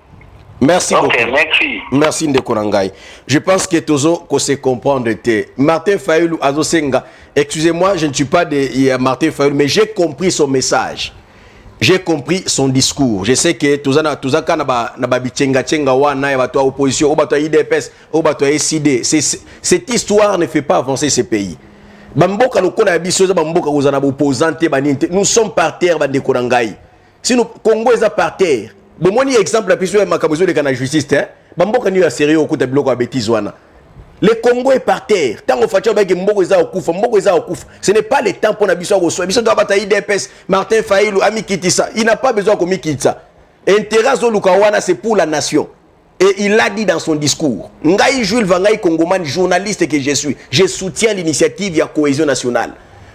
A: merci beaucoup.
E: Merci.
A: Merci ndeko nangai. Je pense que tozo ko se comprendre te. Martin Fayulu azosenga. Excusez-moi, je ne suis pas de Martin Fayulu, mais j'ai compris son message. J'ai compris son discours. Je sais que tozaka na ba bichenga wana ya bato opposition, bato IDPS, bato SID. Cette histoire ne fait pas avancer ce pays. Bamboka lokola ya biso za bamboka kozana ba opposante baninte. Nous sommes par terre bandeko nangai. Si nous Congo est par terre. Bon, moi, exemple, la puissance de ma camouflage de la justice, Bamboka ni a sérieux au coup de bloc à bêtise. Le Congo est par terre. Tant qu'on fait avec Mboko Eza Okufa, ce n'est pas le temps pour Nabiso Rosso. Nabiso doit batailler DPS, Martin Fayulu, Ami Kitissa. Il n'a pas besoin qu'on m'y quitte ça. Intérêt Zolukawana, c'est pour la nation. Et il l'a dit dans son discours. Ngai Jules Vangai Kongoman, journaliste que je suis, je soutiens l'initiative de la cohésion nationale.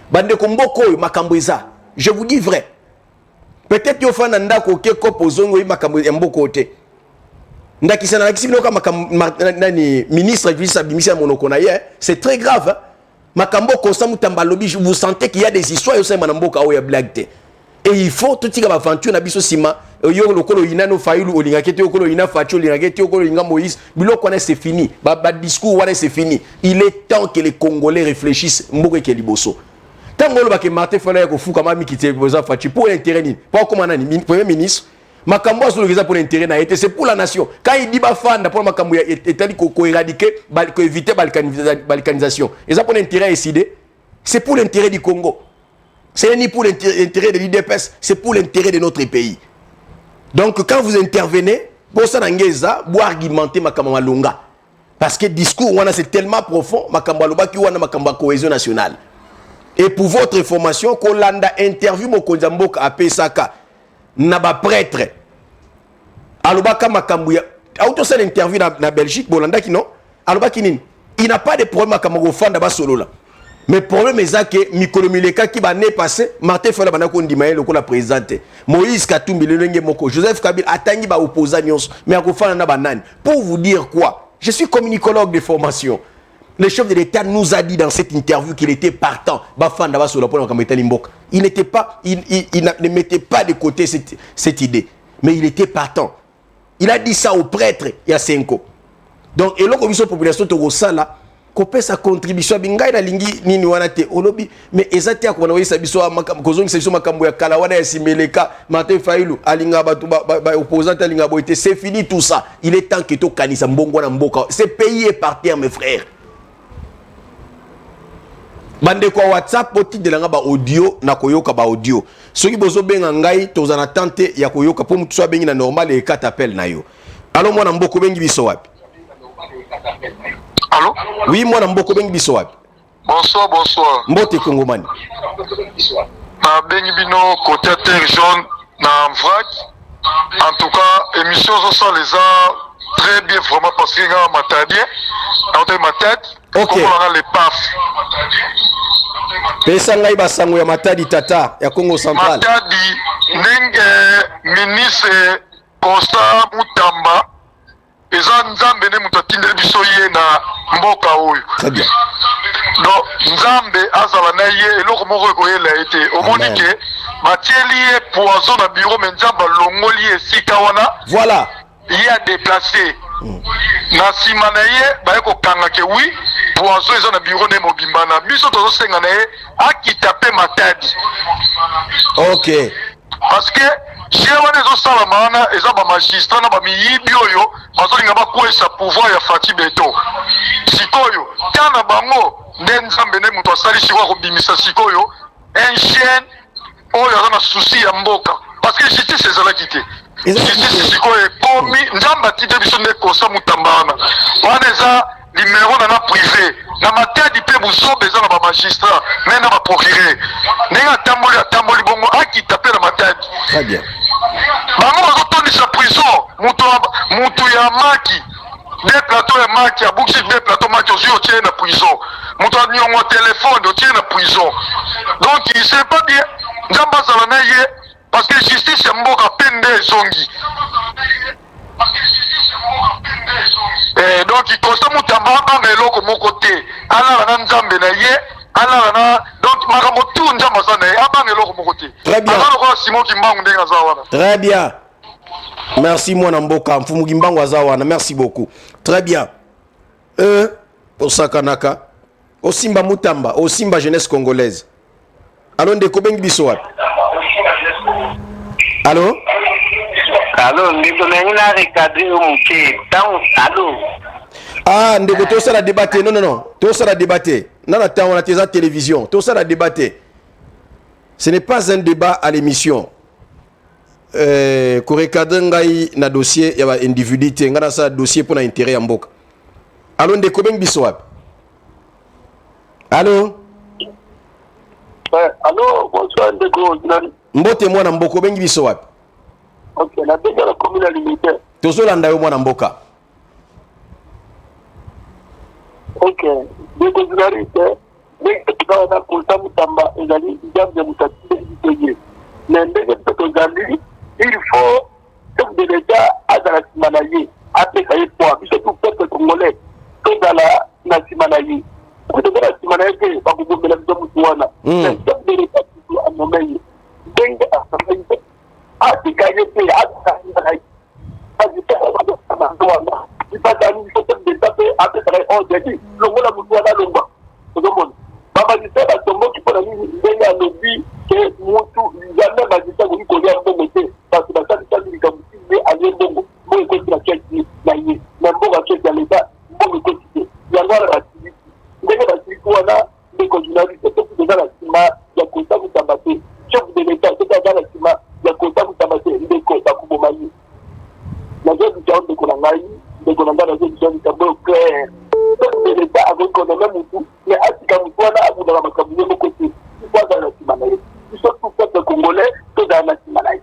A: Bande Komboko, Makambouza, je vous dis vrai. Peut-être que vous avez fait pozongo makambo ya mboko te. Ndakisa na kisibino kama ministre de justice abimisa monoko na ye, c'est très grave. Hein? Makambo Constant Mutamba lobi, vous sentez qu'il y a des histoires yo sema na mboka o ya blague te. Et il faut tout tika aventure na biso sima yo lokolo inano Fayulu olingakete okolo ina Facho olingakete okolo inga Moïse, biloko na c'est fini. Ba discours wana c'est fini. Il est temps que les Congolais réfléchissent mboko ke liboso. Tant que Martin Fayulu ko fuka ma mikite boza fachi pour l'intérêt ni. Pas comme un premier ministre. Makambo sur le pour l'intérêt na été c'est pour la nation. Quand il dit ba fanda pour makambo étali ko éradiquer, ko éviter balkanisation. Et ça pour l'intérêt décidé, c'est pour l'intérêt du Congo. C'est ni pour l'intérêt de l'IDPS, c'est pour l'intérêt de notre pays. Donc quand vous intervenez, pour ça n'angeza, vous argumentez makambo longa. Parce que le discours c'est tellement profond, makambo loba ki wana makambo cohésion nationale. Et pour votre information, Kolanda interview Mokonzi Mboka à Pesaka. Naba prêtre alobaka makambuya auto ça l'interview na Belgique bolanda ki non alobaki nini il n'a pas de problème makambo fanda ba solo là mais problème est que mikolo mileka ki ba né passé Martin Fayulu bana ko ndimaye lokola présidente Moïse Katumbi lelenge moko Joseph Kabila atangi ba opposant nyonso mais akofana na banani pour vous dire quoi je suis communicologue de formation. Le chef de l'État nous a dit dans cette interview qu'il était partant. Il n'était pas, il ne mettait pas de côté cette idée. Mais il était partant. Il a dit ça aux prêtres il y a 5 ans. Donc, et là, comme la population de Rossala, qu'on paie sa contribution, mais exactement quand on a sa biso kozongi sa biso makambo ya kala wana ya simeleka Martin Fayulu alinga batu ba opposant alinga boité c'est fini tout ça. Il est temps que to kanisa mbongo na mboka. Ce pays est par terre mes frères. Bande kwa WhatsApp poti de langa ba audio na koyoka ba audio. Soki bozo benga ngai tozana tante ya koyoka pour mutu so bengi na normal et 4 appels na yo. Allo mwana mboko bengi biso wapi?
F: Allô?
A: Oui, mwana mboko bengi biso wapi?
F: Bonsoir, bonsoir.
A: Mbote Kongomani.
F: Na bengi bino côté terre jaune na vrac. En tout cas, émission ça les a très bien vraiment parce que nga matadien dans ma tête.
A: OK.
F: Comment on a les paf.
A: Pesa ngai basango ya Matadi Tata ya Congo Central.
F: Matadi nenge ministre Costa Mutamba eza nzambe ne mutatindeli biso ye na mboka oyo.
A: Très bien.
F: Donc nzambe azala na ye eloko moko ekoyela ete omoni ke batieli ye poison na bureau mais nzambe alongoli esika wana.
A: Voilà.
F: Il a déplacé. Na sima na ye ba ko kanga ke oui poison eza na bureau ne mobimba na biso tozo senga na ye akita pe Matadi.
A: OK.
F: Parce que si on a des osala mana eza ba magistrat na ba miyibi oyo bazolinga bakwesa pouvoir ya Fati Beto. Sikoyo kana bango nde nzambe ne muto asali sikwa ko bimisa sikoyo un chien oyo azana souci ya mboka parce que justice ezala kité. Justice sikoyo komi nzamba tite biso ne kosa mutambana. Wana eza numéro na privé na Matadi pe buzobe eza na ba magistrat mais na ba procureur. Nenga tamboli bongo akita pe na Matadi.
A: Très bien.
F: Bango bazotondisa prison mutu ya maki des plateaux ya maki abuksi des plateaux maki ozio tie na prison mutu anyongo téléphone otie na prison donc il sait pas bien nzamba zala na ye parce que justice ya mboka pende zongi donc il constate mutamba ba eloko moko te ala na nzambe na ye ala na donc makambo tout nzamba zana ye abanga eloko moko te.
A: Très bien.
F: Très
A: bien. Merci mwana mboka mfumu gimbango azawana merci beaucoup. Très bien. Osakanaka Osimba Mutamba Osimba jeunesse congolaise. Allô ndeko bengi biso wapi? Allô?
E: Allô ndeko nangina recadrer muke. Allô.
A: Ah ndeko to ça la débattre non. To ça la débattre. Non attends on a tes télévision. To ça la débattre. Ce n'est pas un débat à l'émission. Korekadre ngai na dossier ya ba individuité ngana sa dossier pour na intérêt ya mboka. Allô ndeko bengi biso wapi? Allô?
E: Allô, bonsoir ndeko.
A: Mbote mwana mboko bengi biso wapi?
E: OK, la benga la commune limité.
A: Tozolanda yo mwana mboka.
E: OK, ndeko zinarite. Ndeko tukana kulta mutamba ezali jambe mutatie. Ndenge tozali il faut que de l'État à la Simanaï, après ça, il faut que tout le peuple congolais, tout dans la Simanaï. Pour de la Simanaï, il faut que vous me l'avez dit, mais chef de l'État, tout à mon meilleur. Dengue à sa main, à se gagner, à se gagner, à se gagner, il faut que nous fassions des tapés, après ça, on dit, le rôle à Moutouana, le roi, tout le monde. Papa dit ça, la tombe qui peut la ligne, congolais to da na simana yi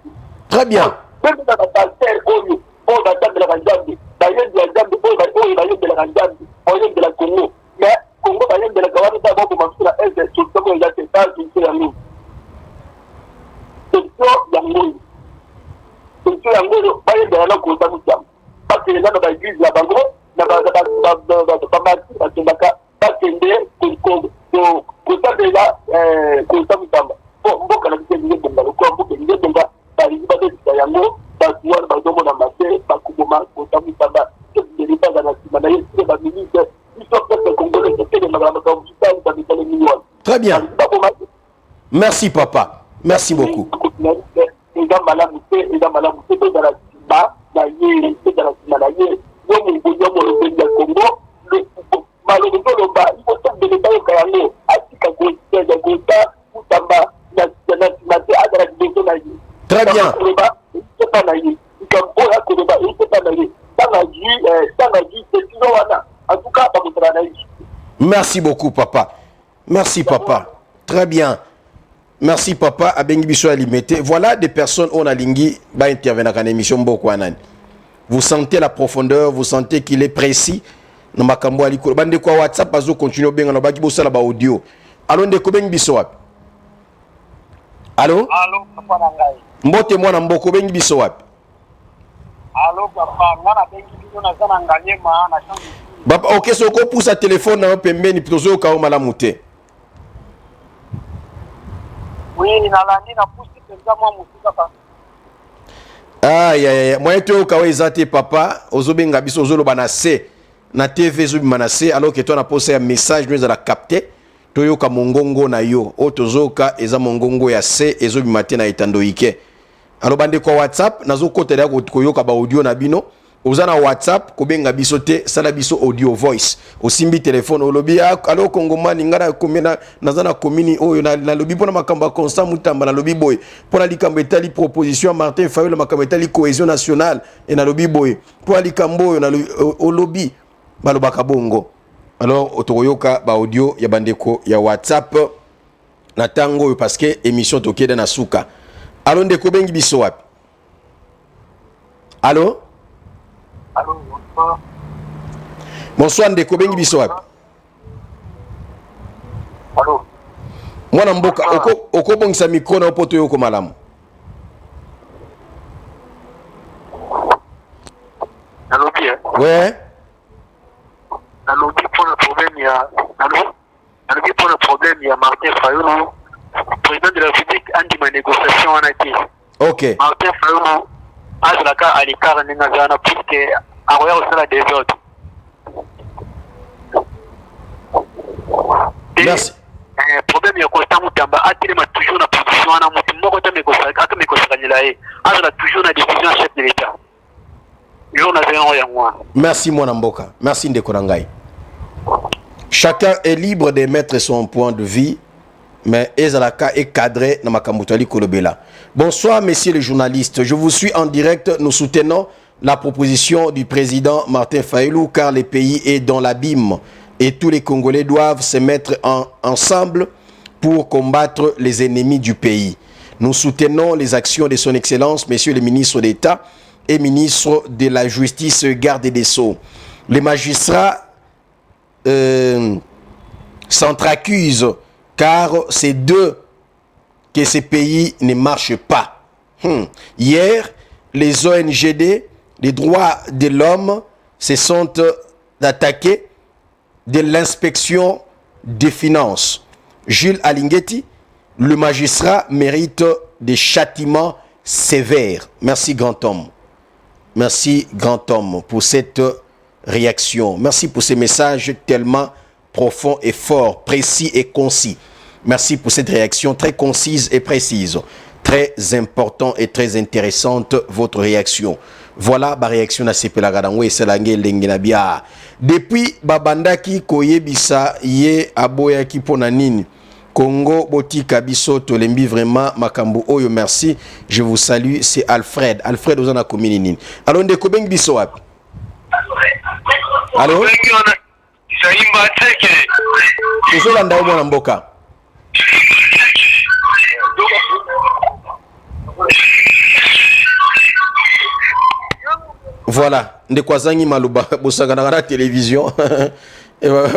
A: très bien
E: même dans la terre oyo on va dans la Nzambe bayendi ya Nzambe oyo bayendi la Nzambe oyendi la Congo mais Congo bayendi la kawana ta boko masura eze tutoko ya teta tutoko ya nous tutoko ya ngoro bayendi la ko ta mutamba parce que les gens dans l'église la bango na ba bakende ko ta de la ko ta mutamba mboka na kitende bomba ko mboka ni bomba bali ba de yango batuwa bazomo na mate bakuboma ko ta mutamba de pas dans la simana yesu ba ministre
A: très bien merci papa merci beaucoup très bien merci beaucoup papa merci papa très bien merci papa abengi biso alimete voilà des personnes on a lingi ba intervenir dans l'émission mboko anani vous sentez la profondeur vous sentez qu'il est précis na makambo aliko bande kwa WhatsApp bazo continuer benga na baki bosala ba audio allo ndeko bengi biso wapi allo
J: papa nangai
A: mbote mwana mboko bengi biso wapi
J: allo papa ngana bengi biso na sana nganyema na changu
A: baba ok so ko pousa téléphone na pembeni tozo ka malamu te
J: oui nalandi na pusi penza mwa musika pa
A: ya moi to ka wezate papa ozobenga biso ozoloba na se na TV zo manase alors que toi na posa ya message nous la capter toyoka mongongo na yo o tozoka eza mongongo ya se ezo bimate na etandoike alors bande ko WhatsApp nazo kotela ko yoka ba audio na bino ozana WhatsApp ko benga biso te sala biso audio voice osimbi téléphone olobi alo kongomani ngara komena nazana komini oyo na lobi pona makamba constant mutamba na lobi boy pona likambo etali proposition Martin Fayulu makamba etali cohésion nationale et na lobi boy pona likambo oyo na olobi balobaka bongo alors otoyoka ba audio ya bandeko ya WhatsApp na tango parce que émission tokeda na suka allo ndeko bengi biso wapi allo bonsoir ndeko bengi biso wapi
E: allo
A: mwana mboka okobongisa micro na poto yoko malamu
E: allo bien
A: ouais
E: allo pour le problème il y a allo pour le problème il y a Martin Fayulu président de la République andi ma négociation en été
A: ok
E: Martin Fayulu azalaka à l'écart n'engagana puisque à royaume c'est la désordre
A: merci
E: problème ya Constant Mutamba atilema toujours na position na mutu moko ta mekosakanyela ye azala toujours na décision chef de l'état yo na zeno ya mwa
A: merci mwana mboka merci ndeko nangai chacun est libre de mettre son point de vue mais ezalaka est cadré na makambutali kolobela. Bonsoir messieurs les journalistes, je vous suis en direct, nous soutenons la proposition du président Martin Fayulu car le pays est dans l'abîme et tous les Congolais doivent se mettre ensemble pour combattre les ennemis du pays. Nous soutenons les actions de son excellence messieurs les ministres d'État et ministres de la Justice, garde des Sceaux. Les magistrats s'entr'accusent car c'est d'eux que ce pays ne marche pas. Hier, les ONGD, les droits de l'homme, se sont attaqués de l'inspection des finances. Jules Alinguetti, le magistrat mérite des châtiments sévères. Merci grand homme. Merci grand homme pour cette réaction. Merci pour ces messages tellement profonds et forts, précis et concis. Merci pour cette réaction très concise et précise. Très important et très intéressante votre réaction. Voilà ma réaction à Sepelagadangwe et Selangé Lengenabia. Depuis Babandaki Koyebisa Ye Aboyaki Ponanini. Congo Botika Bisoto Lembi vraiment Makambu Oyo merci. Je vous salue, c'est Alfred. Alfred Ozana Komininin. Alors ndeko bengi biso wapi? Allô?
E: Saimba Teke.
A: Ozolanda mwana mboka. Voilà, ndeko azangi maluba bosangana na télévision.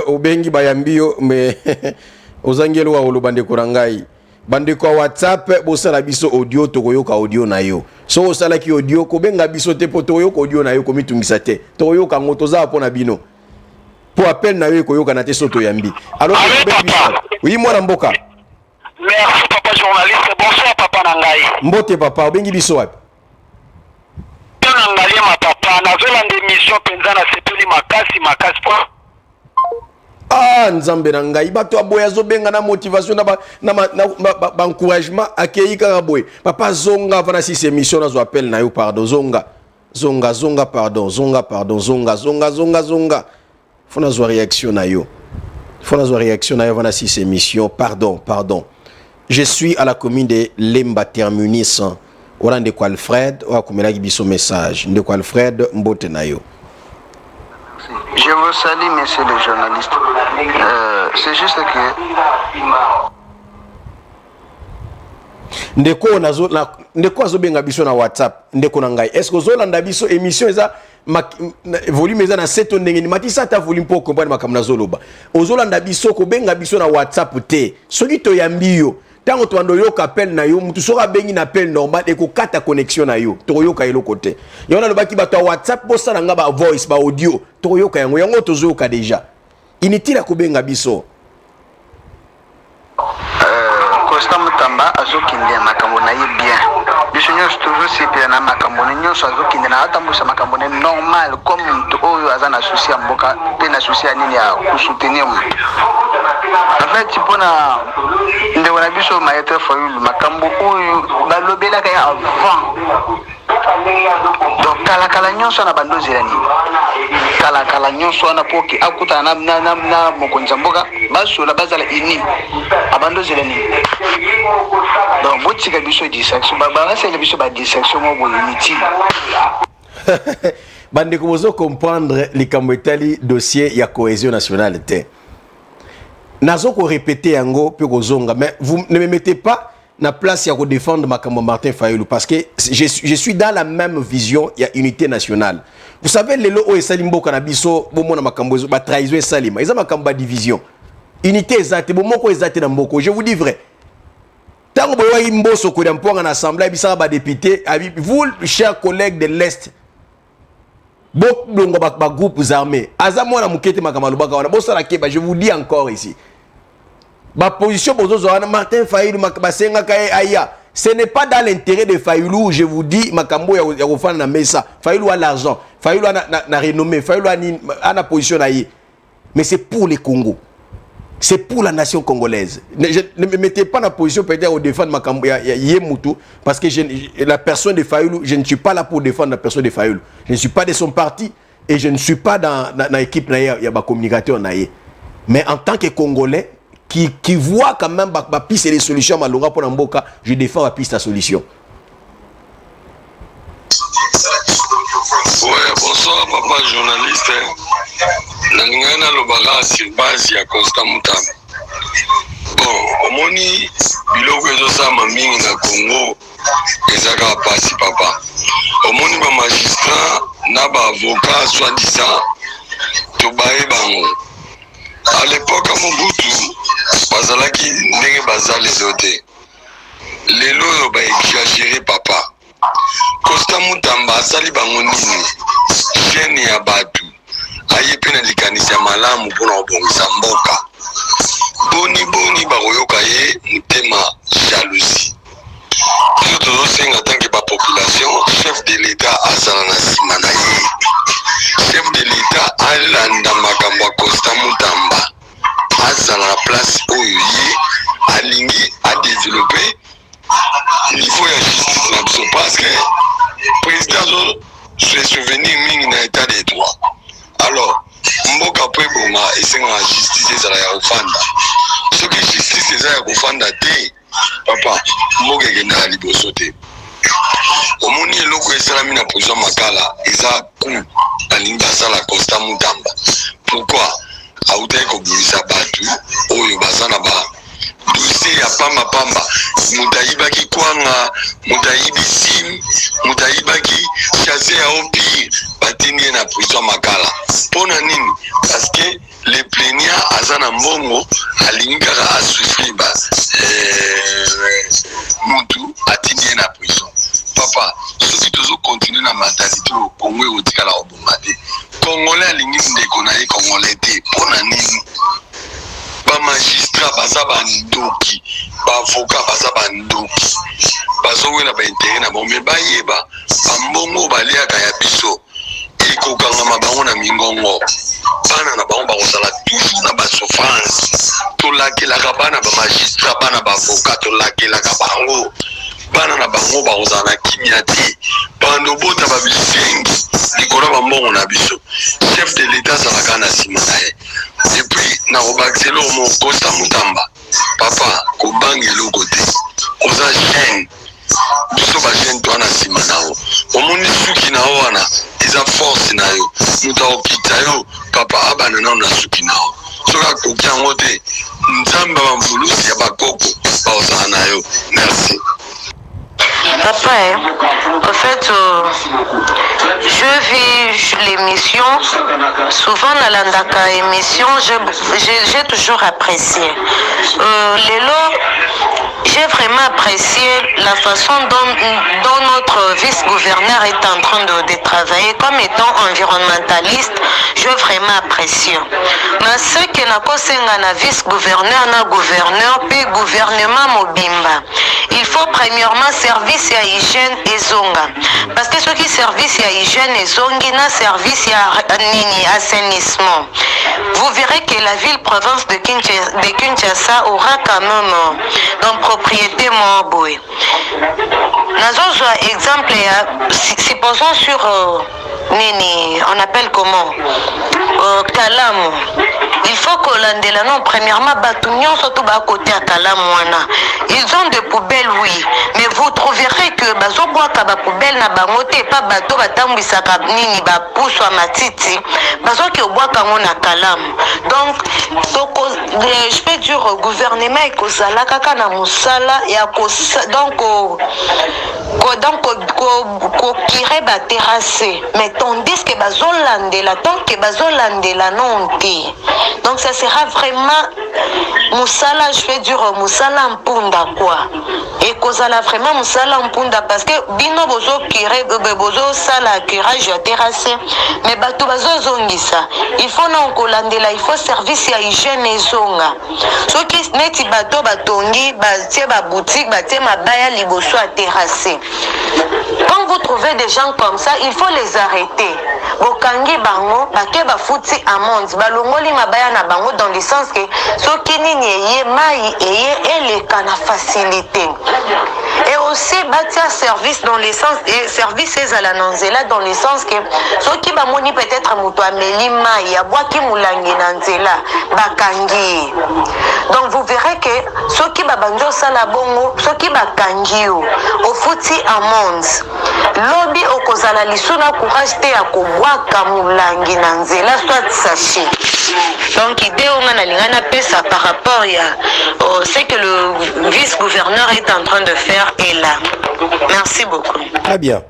A: Obengi bayambio mais ozangelo wa oloba ndeko rangai. Bandeko WhatsApp bosala biso audio tokoyoka audio na yo. So osala ki audio ko benga biso te po tokoyoka audio na yo ko mitungisa te. Tokoyoka ngoto za pona bino. Po appel na yo koyoka na te soto yambi. Alors oui moi mboka.
J: Merci papa journaliste. Bonsoir papa Nangai.
A: Mbote papa obengi biso wapi?
J: Nangai ma papa na zolande mission penza na sepeli makasi po.
A: Ah nzambe na ngai bato aboya zobenga na motivation na encouragement akei kaka boy papa zonga vana si ces missions na zo appel na yo pardon zonga pardon zonga fona zo réaction na yo vana si ces missions pardon je suis à la commune de Lemba Terminus on de quoi Alfred ou akomela biso message de quoi Alfred mbote na yo.
K: Je vous salue, messieurs les journalistes. C'est juste que...
A: Ndeko azobenga biso na WhatsApp, ndeko na ngai. Est-ce que ozolanda biso émission eza volume eza na 7 ndenge ni matisa ta volume pour comprendre makamna zoloba. Ozolanda biso ko benga biso na WhatsApp te. Soki to yambi yo, tango to ando yo appel na yo, mutu soka bengi na appel normal e ko kata connexion na yo. To yoka elo côté. Yona lo baki bato WhatsApp bosa nga ba voice ba audio. To yoka yango to zoka déjà. Initira ko benga biso.
K: Costa Mutamba azokinde makambo na ye bien. Biso nyonso toujours c'est na makambo nyonso azokinde na atambusa makambo normal comme mutu oyo azana souci ya mboka pe na souci ya nini ya kusoutenir mutu. En fait pona ndeko na biso maître Fayulu makambo oyo balobelaka ya avant. Donc kala nyonso na bando zelani. Kala nyonso na poki akuta na mokonza mboka baso la bazala ini abando zelani. Donc botika biso dissection baba c'est biso ba dissection mo bo inutile.
A: Bande komozo comprendre likambo etali dossier ya cohésion nationale te. Nazo ko répéter yango pe kozonga mais vous ne me mettez pas na place ya ko défendre makambo Martin Fayulu parce que je suis dans la même vision il y a unité nationale. Vous savez lelo o esali mboka na biso bomo na makambo ba trahison esalima eza makambo ba division. Unité ezate bomoko ezate na mboko je vous dis vrai. Tango boyo imboso ko mponga na assemblée bisaka ba député vous chers collègues de l'Est beaucoup ba groupes armés azamo na mukete makamaloba wana bosala keba je vous dis encore ici. Ma position pour Martin Fayulu basenga kae aya. Ce n'est pas dans l'intérêt de Fayulu, je vous dis, makambo ya kofana na mesa. Fayulu a l'argent, Fayulu a na renommée, Fayulu a na position aïe. Mais c'est pour les Congo. C'est pour la nation congolaise. Ne me mettez pas dans la position peut-être au défendre makambo ya Yemutu parce que la personne de Fayulu, je ne suis pas là pour défendre la personne de Fayulu. Je ne suis pas de son parti et je ne suis pas dans l'équipe na ya ba communicateur na ye. Mais en tant que Congolais qui voit quand même la piste et les solutions malonga pour Mboka, je défends la piste à solution.
I: Ouais, bonsoir papa journaliste. Nangana lobala sur base ya Costa Mutamba. Bon, omoni biloko ezosama mingi na Congo ezaka pasi papa. Omoni ba magistrat na ba avocat soi-disant tobaye bango. À l'époque à Mobutu, bazalaki ndenge bazali zote. Lelo ba exagéré papa. Costa Mutamba asali bango nini? Jeune ya batu. Aye pe na likanisi ya malamu mpona kobongisa mboka. Boni bakoyoka ye mutema jalousie. Biso tozosenga tanke population, chef de l'État azala na nsima na ye. Chef de l'État alanda makambo ya Costa Mutamba. Azala na place oyo ye alingi adévelopper niveau ya justice na biso parce que président se souvenir mingi na état de droit. Alors mboka po eboma esengaka justice ezala ya kofanda. Soki justice eza ya kofanda te papa mboka ekendaka liboso te. Omoni eloko esalami na position makala eza ku alingi basala Costa Mutamba. Pourquoi autaki kobimisa batu oyo baza na ba dossier ya pamba mutu ayibaki kwanga mutu ayibi sim mutu ayibaki chasse ya empire batindi na prison makala pona nini parce que le plaignant azana mbongo alingaka a souffrir ba mutu atindi na prison papa soki tozo continuer na mentalité au Congo otikala obomade Congolais alingi ndeko na ye Congolais te pona nini ba magistrat baza bandoki ba avocat baza bandoki bazowela ba intérêt na bon mais bayeba bambongo baliaka ya biso ekokangama bango na mingongo bana na bango bakozala toujours na basouffrance tolakelaka bana bamagistrat bana baavocat tolakelaka bango bana na bango bakozala na kimia te bando bota babisengi likolo bambongo na biso chef de l'état azalaka na nsima na ye epuis nakobakisela omo Costa Mutamba papa kobanga eloko te oza chaine biso bajene to wana nsima na yo omoni suki na yo wana eza force na yo moto akokita yo papa abana nao na suki na yo soki akoki yango te nzambe bamvulusi ya bakoko baozala na yo merci.
L: Papa, en fait, je vis l'émission. Souvent, dans la émission, j'ai toujours apprécié. J'ai vraiment apprécié la façon dont notre vice-gouverneur est en train de travailler comme étant environnementaliste. J'ai vraiment apprécié. Mais ce que na vice-gouverneur, na gouverneur, puis gouvernement mobimba. Il faut premièrement service à hygiène et zonga. Parce que ceux qui service à hygiène et zonga, na service à assainissement. Vous verrez que la ville-province de Kinshasa aura quand même une propriété Moaboué. Nous exemple, supposons sur Nini, on appelle comment Kalamu. Il faut que l'Andela, non, premièrement, Batunion, surtout à côté à Kalamouana. Ils ont des poubelles, oui, mais vous trouverez que Bazoboaka, ba poubelle, na bangote, pas bateau, batambisa kabnini, ba pousse à matiti, bazo qui au bois comme on a Kalam. Donc, je peux dire au gouvernement, et qu'au sala, kaka na musala, et à donc, kirait ba terrassé. Mais tandis que Bazolandela, tant que Bazolandela, non, donc ça sera vraiment Moussala, je vais dire Moussala Mpunda quoi. Et Kozala vraiment Moussala Mpunda parce que Bino Bozo Kire, Bozo Sala Kirage terrassé. Mais Bato Bazo Zongisa. Il faut non Kolandela, il faut service à hygiène et zonga. Ce qui n'est pas Bato Batongi, Batie ba boutique, Batie Mabaya Liboso à terrasser. Quand vous trouvez des gens comme ça, il faut les arrêter. Bokangi bango, bake bafuti amende, balongoli mabaya na bango dans le sens que ce qui n'y mai et les cana facilité. Et aussi bâtir service dans le sens et service à la nanzela dans le sens que ce qui va moni peut-être muto ameli mai ya boaki mulangi nanzela bakangi. Donc vous verrez que ce qui va banjo sala bongo, ce qui va kangi au futi amende. Lobby au kozala lisuna courage te ya kobwaka mulangi nanzela soit sachet. Donc idée on a lingana pesa par rapport à ce que le vice-gouverneur est en train de faire est là. Merci beaucoup.
A: Très bien.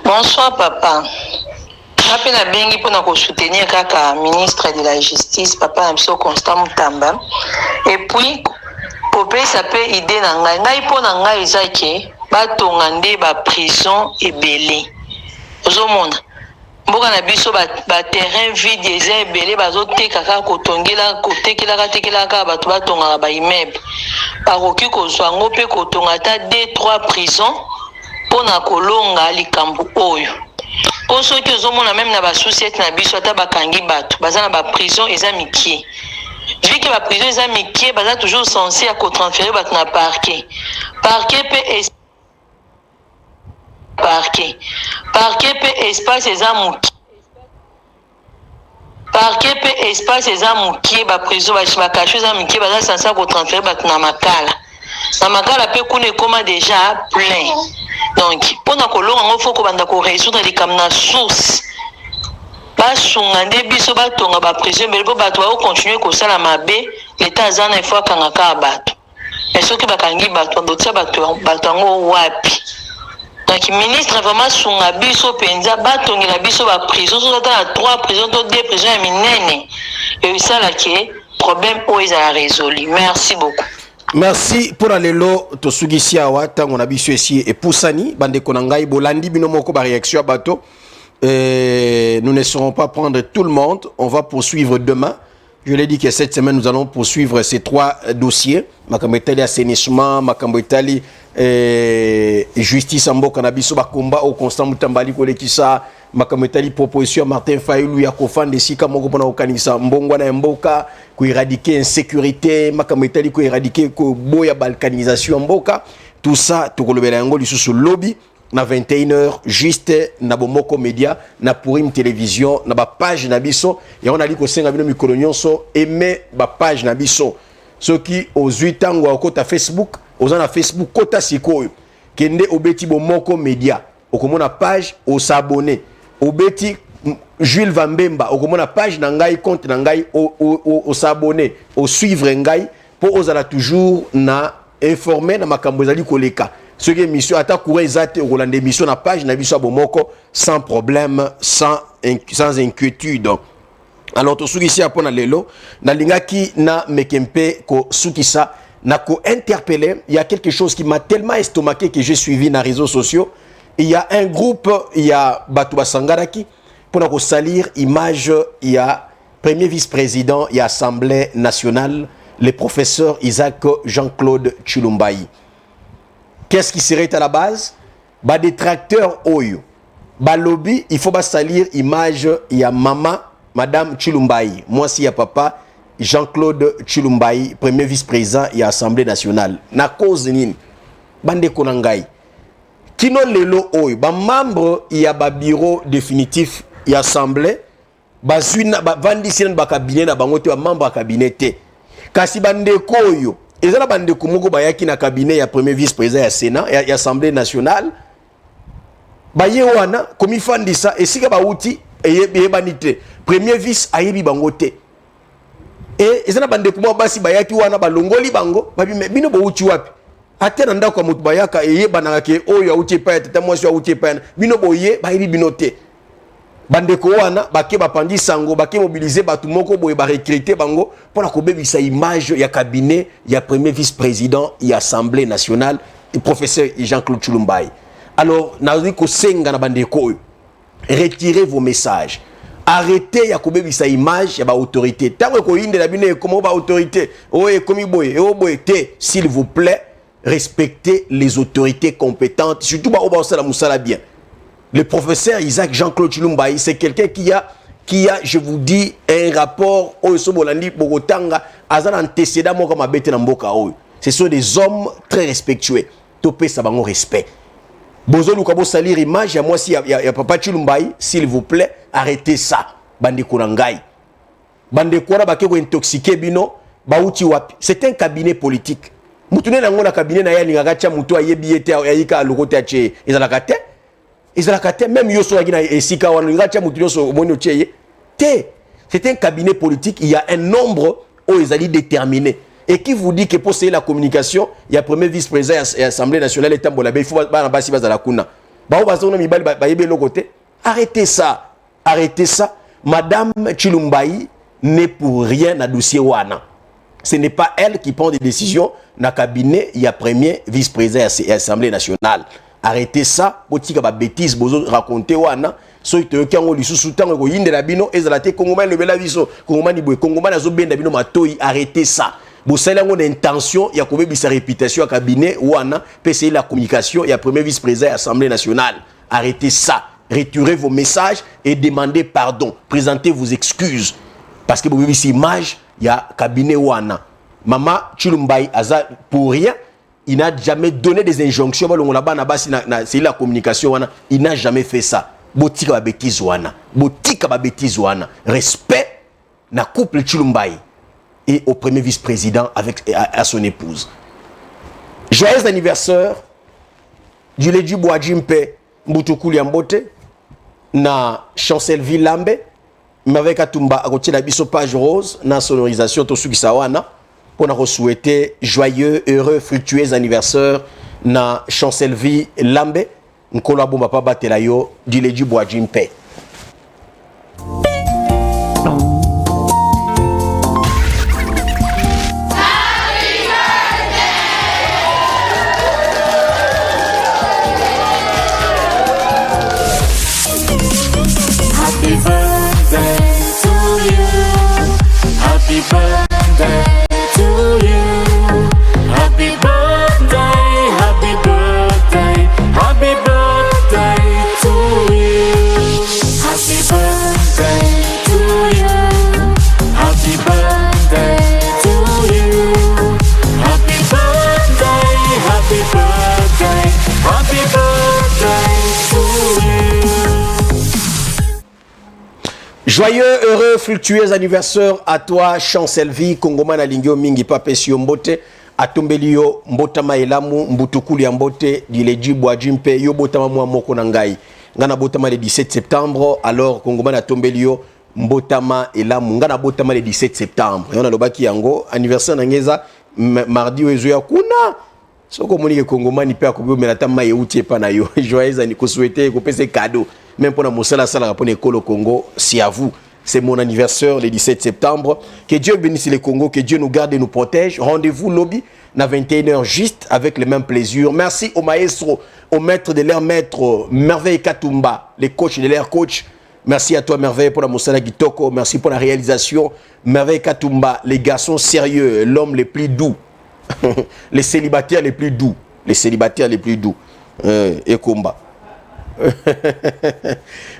L: Bonsoir papa. Je na bengi pona ko soutenir kaka ministre de la justice papa Amso Constant Mutamba. Et puis popé ça peut idée na ngai pona ngai ezaki batonga nde ba prison ebele. Ozomona mboka na biso ba terrain vide eza ebele bazoteka kaka kotongela kotekela kaka bato batonga ba immeuble bakoki kozwa ngo mpe kotonga ata 2-3 prison mpona kolonga likambo oyo po soki ozomona meme na basociété na biso ata bakangi bato baza na baprison eza mikie vu que baprison eza mikie baza toujours censé ya kotransférer bato na parquet mpe parquet pe espace eza muki parquet pe espace eza muki ba prison ba cache eza muki baza sansa ko transférer bato na makala pe kuna koma déjà plein donc pona kolonga ngo faut ko banda ko résoudre les comme na source ba sunga nde biso batonga ba prison mais bo bato ba continuer ko sala mabe l'état zana il faut kanga ka bato mais soki bakangi bato ndotia bato ngo wapi. Donc ministre vraiment sunga biso penza batongela biso ba prison so ta 3 prisons to 2 prisons ya minene et ça là qui problème o ezala résolu. Merci beaucoup.
A: Merci pour lelo to sugisi awa tango na biso esi et poussani bande konangai bolandi bino moko ba réaction bato. Nous ne saurons pas prendre tout le monde, on va poursuivre demain. Je l'ai dit que cette semaine, nous allons poursuivre ces 3 dossiers. Makambetali assainissement, Makambetali justice en Mboka Nabiso Bakomba au Constant Mutambali Kolekisa, Makambetali proposition à Martin Fayulu ya Kofan de Sika Moko Pona Okanisa Mbongwa na Mboka, ko éradiquer insécurité, Makambetali ko éradiquer ko boya balkanisation Mboka. Tout ça, tout le yango lisusu lobby. Na 21h juste na Bomoko Media na Pourim Télévision na ba page na biso et on a dit ko senga bino mikolo nyonso aimer ba page na biso ceux qui aux 8 ans ou kota Facebook aux na Facebook kota sikoyo kende obeti Bomoko Media okomona page au s'abonner obeti Jules Vambemba okomona page na ngai compte na ngai au s'abonner au suivre ngai pour osala toujours na informer na makambo ezali koleka. Ce qui est mission, attaque courant exact au Roland émission na page na biso Bomoko sans problème, sans inquiétude. Alors to ici à pona lelo na lingaki na mekempe ko sukisa na ko interpellé, il y a quelque chose qui m'a tellement estomaqué que j'ai suivi na réseaux sociaux. Il y a un groupe, il y a Batouba Sangaraki pour na ko salir image, il y a premier vice-président, il y a Assemblée nationale, le professeur Isaac Jean-Claude Chilumbayi. Qu'est-ce qui serait à la base? Ba détracteur Oyo. Ba lobby, il faut pas salir image, il y a maman, madame Chilumbayi. Moi si il y a papa, Jean-Claude Chilumbayi, premier vice-président et Assemblée nationale. Na cause nini? Bande konangai. Kino lelo Oyo. Ba membre, il y a ba bureau définitif, il y a Assemblée. Ba suina, ba vandi sinan ba cabinet na bangote, ba membre à cabinet te. Kasi bande koyo. Et ça, bande kumoko bayaki na cabinet ya premier vice-président ya Sénat ya Assemblée nationale. Baye wana komi fandi ça et sika ba uti eye banite. Premier vice ayebi bangote. Et ça bande kumoko basi bayaki wana balongoli bango babi bino bo uti wapi. Atena ndako kwa mutu bayaka eye banaka ke oyo uti pa tata mwasi wa uti pa bino boye bayebi binote. Bandeko wana bake bapandi sango bake mobiliser batu moko boye ba recruter bango pour la kobebisa image ya cabinet ya premier vice-président ya Assemblée nationale et professeur Jean-Claude Chilumbayi. Alors nazi ko senga na bandeko retirez vos messages. Arrêtez ya kobebisa image ya ba autorité. Tango ko inde la bino comme ba autorité. Oye komi boye e boye te s'il vous plaît respectez les autorités compétentes surtout ba osala musala bien. Le professeur Isaac Jean-Claude Chilumbayi, c'est quelqu'un qui a, je vous dis, un rapport au Sobolandi Bogotanga, azan antécédent moi comme abete namboka oyo. Ce sont des hommes très respectueux. Topé ça bango respect. Bozo lukabo salir image ya moi si ya papa Chilumbayi, s'il vous plaît, arrêtez ça. Bande konangai. Bande kona bakeko intoxiqué bino, bauti wapi. C'est un cabinet politique. Mutune nango na cabinet na ya lingagacha mutu ayebi ete ayika lokote ache ezalakate. Ezalakate même yo so agina esika wana ngacha mutu yo so monyo cheye. C'est un cabinet politique, il y a un nombre où ils allaient déterminer. Et qui vous dit que pour essayer la communication, il y a premier vice-président et l'Assemblée nationale et Tambola, il faut pas la kuna. Arrêtez ça. Arrêtez ça. Madame Chilumbayi n'est pour rien à dossier wana. Ce n'est pas elle qui prend des décisions dans le cabinet, il y a premier vice-président et l'Assemblée nationale. Arrêtez ça. Botika ba bêtise bozo raconter wana. So ite yokango lisusu tango ko yinde la bino ezalate kongomani lebela biso kongomani boye kongomani azobenda bino matoi. Arrêtez ça. Bosala ngo d'intention ya kobebisa réputation à cabinet wana PCI la communication ya premier vice-président à l'Assemblée nationale. Arrêtez ça. Retirez vos messages et demandez pardon. Présentez vos excuses parce que vous avez cette image ya cabinet wana. Mama Chilumbayi aza pour rien. Il n'a jamais donné des injonctions. C'est la communication. Il n'a jamais fait ça. Botika ba bêtise wana. Botika ba bêtise wana. Respect na couple Chilumbayi et au premier vice-président avec à son épouse. Joyeux anniversaire du Leji Boadjimpe Mbutukuli Ambote na Chancelville Lambe. Avec Atumba à côté de la biso page rose na sonorisation Tosuki Sawana. Pour nous souhaiter joyeux, heureux, fructueux anniversaire na Chancelville Lambe. nkolo abomba pa batela yo Dileji Boajimpe. Joyeux, heureux, fructueux anniversaire à toi, Chancelvi, Kongomana Lingio Mingi Papesio Mbote, Atombelio, Mbotama Elamu, Mbutukuli Mbote, Dileji Boajimpe, Yo Botama Moko Nangai. Ngana Botama le 17 septembre, alors Kongomana Tombelio, Mbotama Elamu, Ngana Botama le 17 septembre. Yona Lobaki Yango, anniversaire Nangeza, mardi Wezoya Kuna. Soko Monique Kongomani Père Kobo Melatama Yeutie Panayo. Joyeux anniversaire, souhaité, couper ses cadeaux. Même pour la Moussala Sala pour l'école au Congo, c'est à vous. C'est mon anniversaire le 17 septembre. Que Dieu bénisse le Congo, que Dieu nous garde et nous protège. Rendez-vous lobby à 21h juste avec le même plaisir. Merci au maestro, au maître de l'air maître, Merveille Katumba, les coachs de l'air coach. Merci à toi Merveille pour la Moussala Gitoko. Merci pour la réalisation. Merveille Katumba, les garçons sérieux, l'homme les plus doux. Les célibataires les plus doux. Les célibataires les plus doux. Et combat.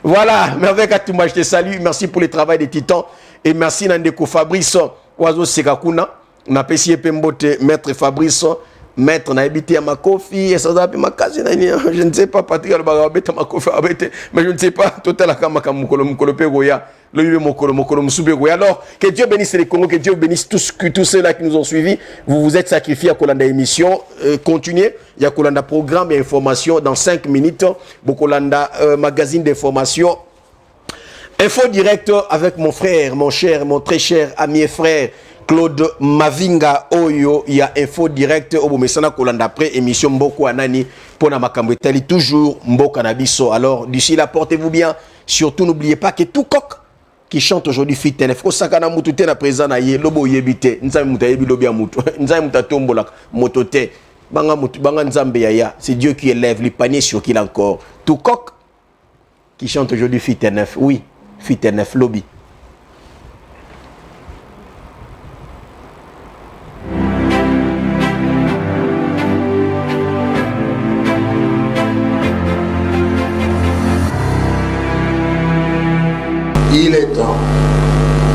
A: Voilà, Merveille Katumba, je te salue. Merci pour le travail des titans. Et merci Nandeko Fabrice Oazo Sekakuna. Napesi Pembote, maître Fabrice, maître Naibiti à ma kofi. Et ça va ma case. Je ne sais pas, Patrick Albarabet à ma kofi. Mais je ne sais pas, total Akamaka Mukolo Pegoya. Alors, que Dieu bénisse les Congos, que Dieu bénisse tous ceux-là qui nous ont suivis. Vous vous êtes sacrifiés à Kolanda émission. Continuez. Il y a Kolanda programme et information dans 5 minutes. Bokolanda magazine d'information. Info direct avec mon frère, mon cher, mon très cher ami et frère Claude Mavinga Oyo. Il y a info direct au Bomesana Kolanda après émission Mboko Anani pour na makambo etali toujours Mboka Nabiso. Alors d'ici là, portez-vous bien. Surtout n'oubliez pas que tout coq qui chante aujourd'hui fit tenef ko sakana mutu te na présent na ye lobo yebite nzambe muta yebi lobi ya mutu nzambe muta tombola motote banga mutu banga nzambe ya c'est Dieu qui élève les paniers sur qui encore tout coq qui chante aujourd'hui fit tenef oui fit tenef lobby.
C: Il est temps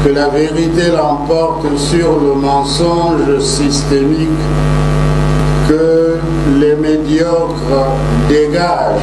C: que la vérité l'emporte sur le mensonge systémique, que les médiocres dégagent.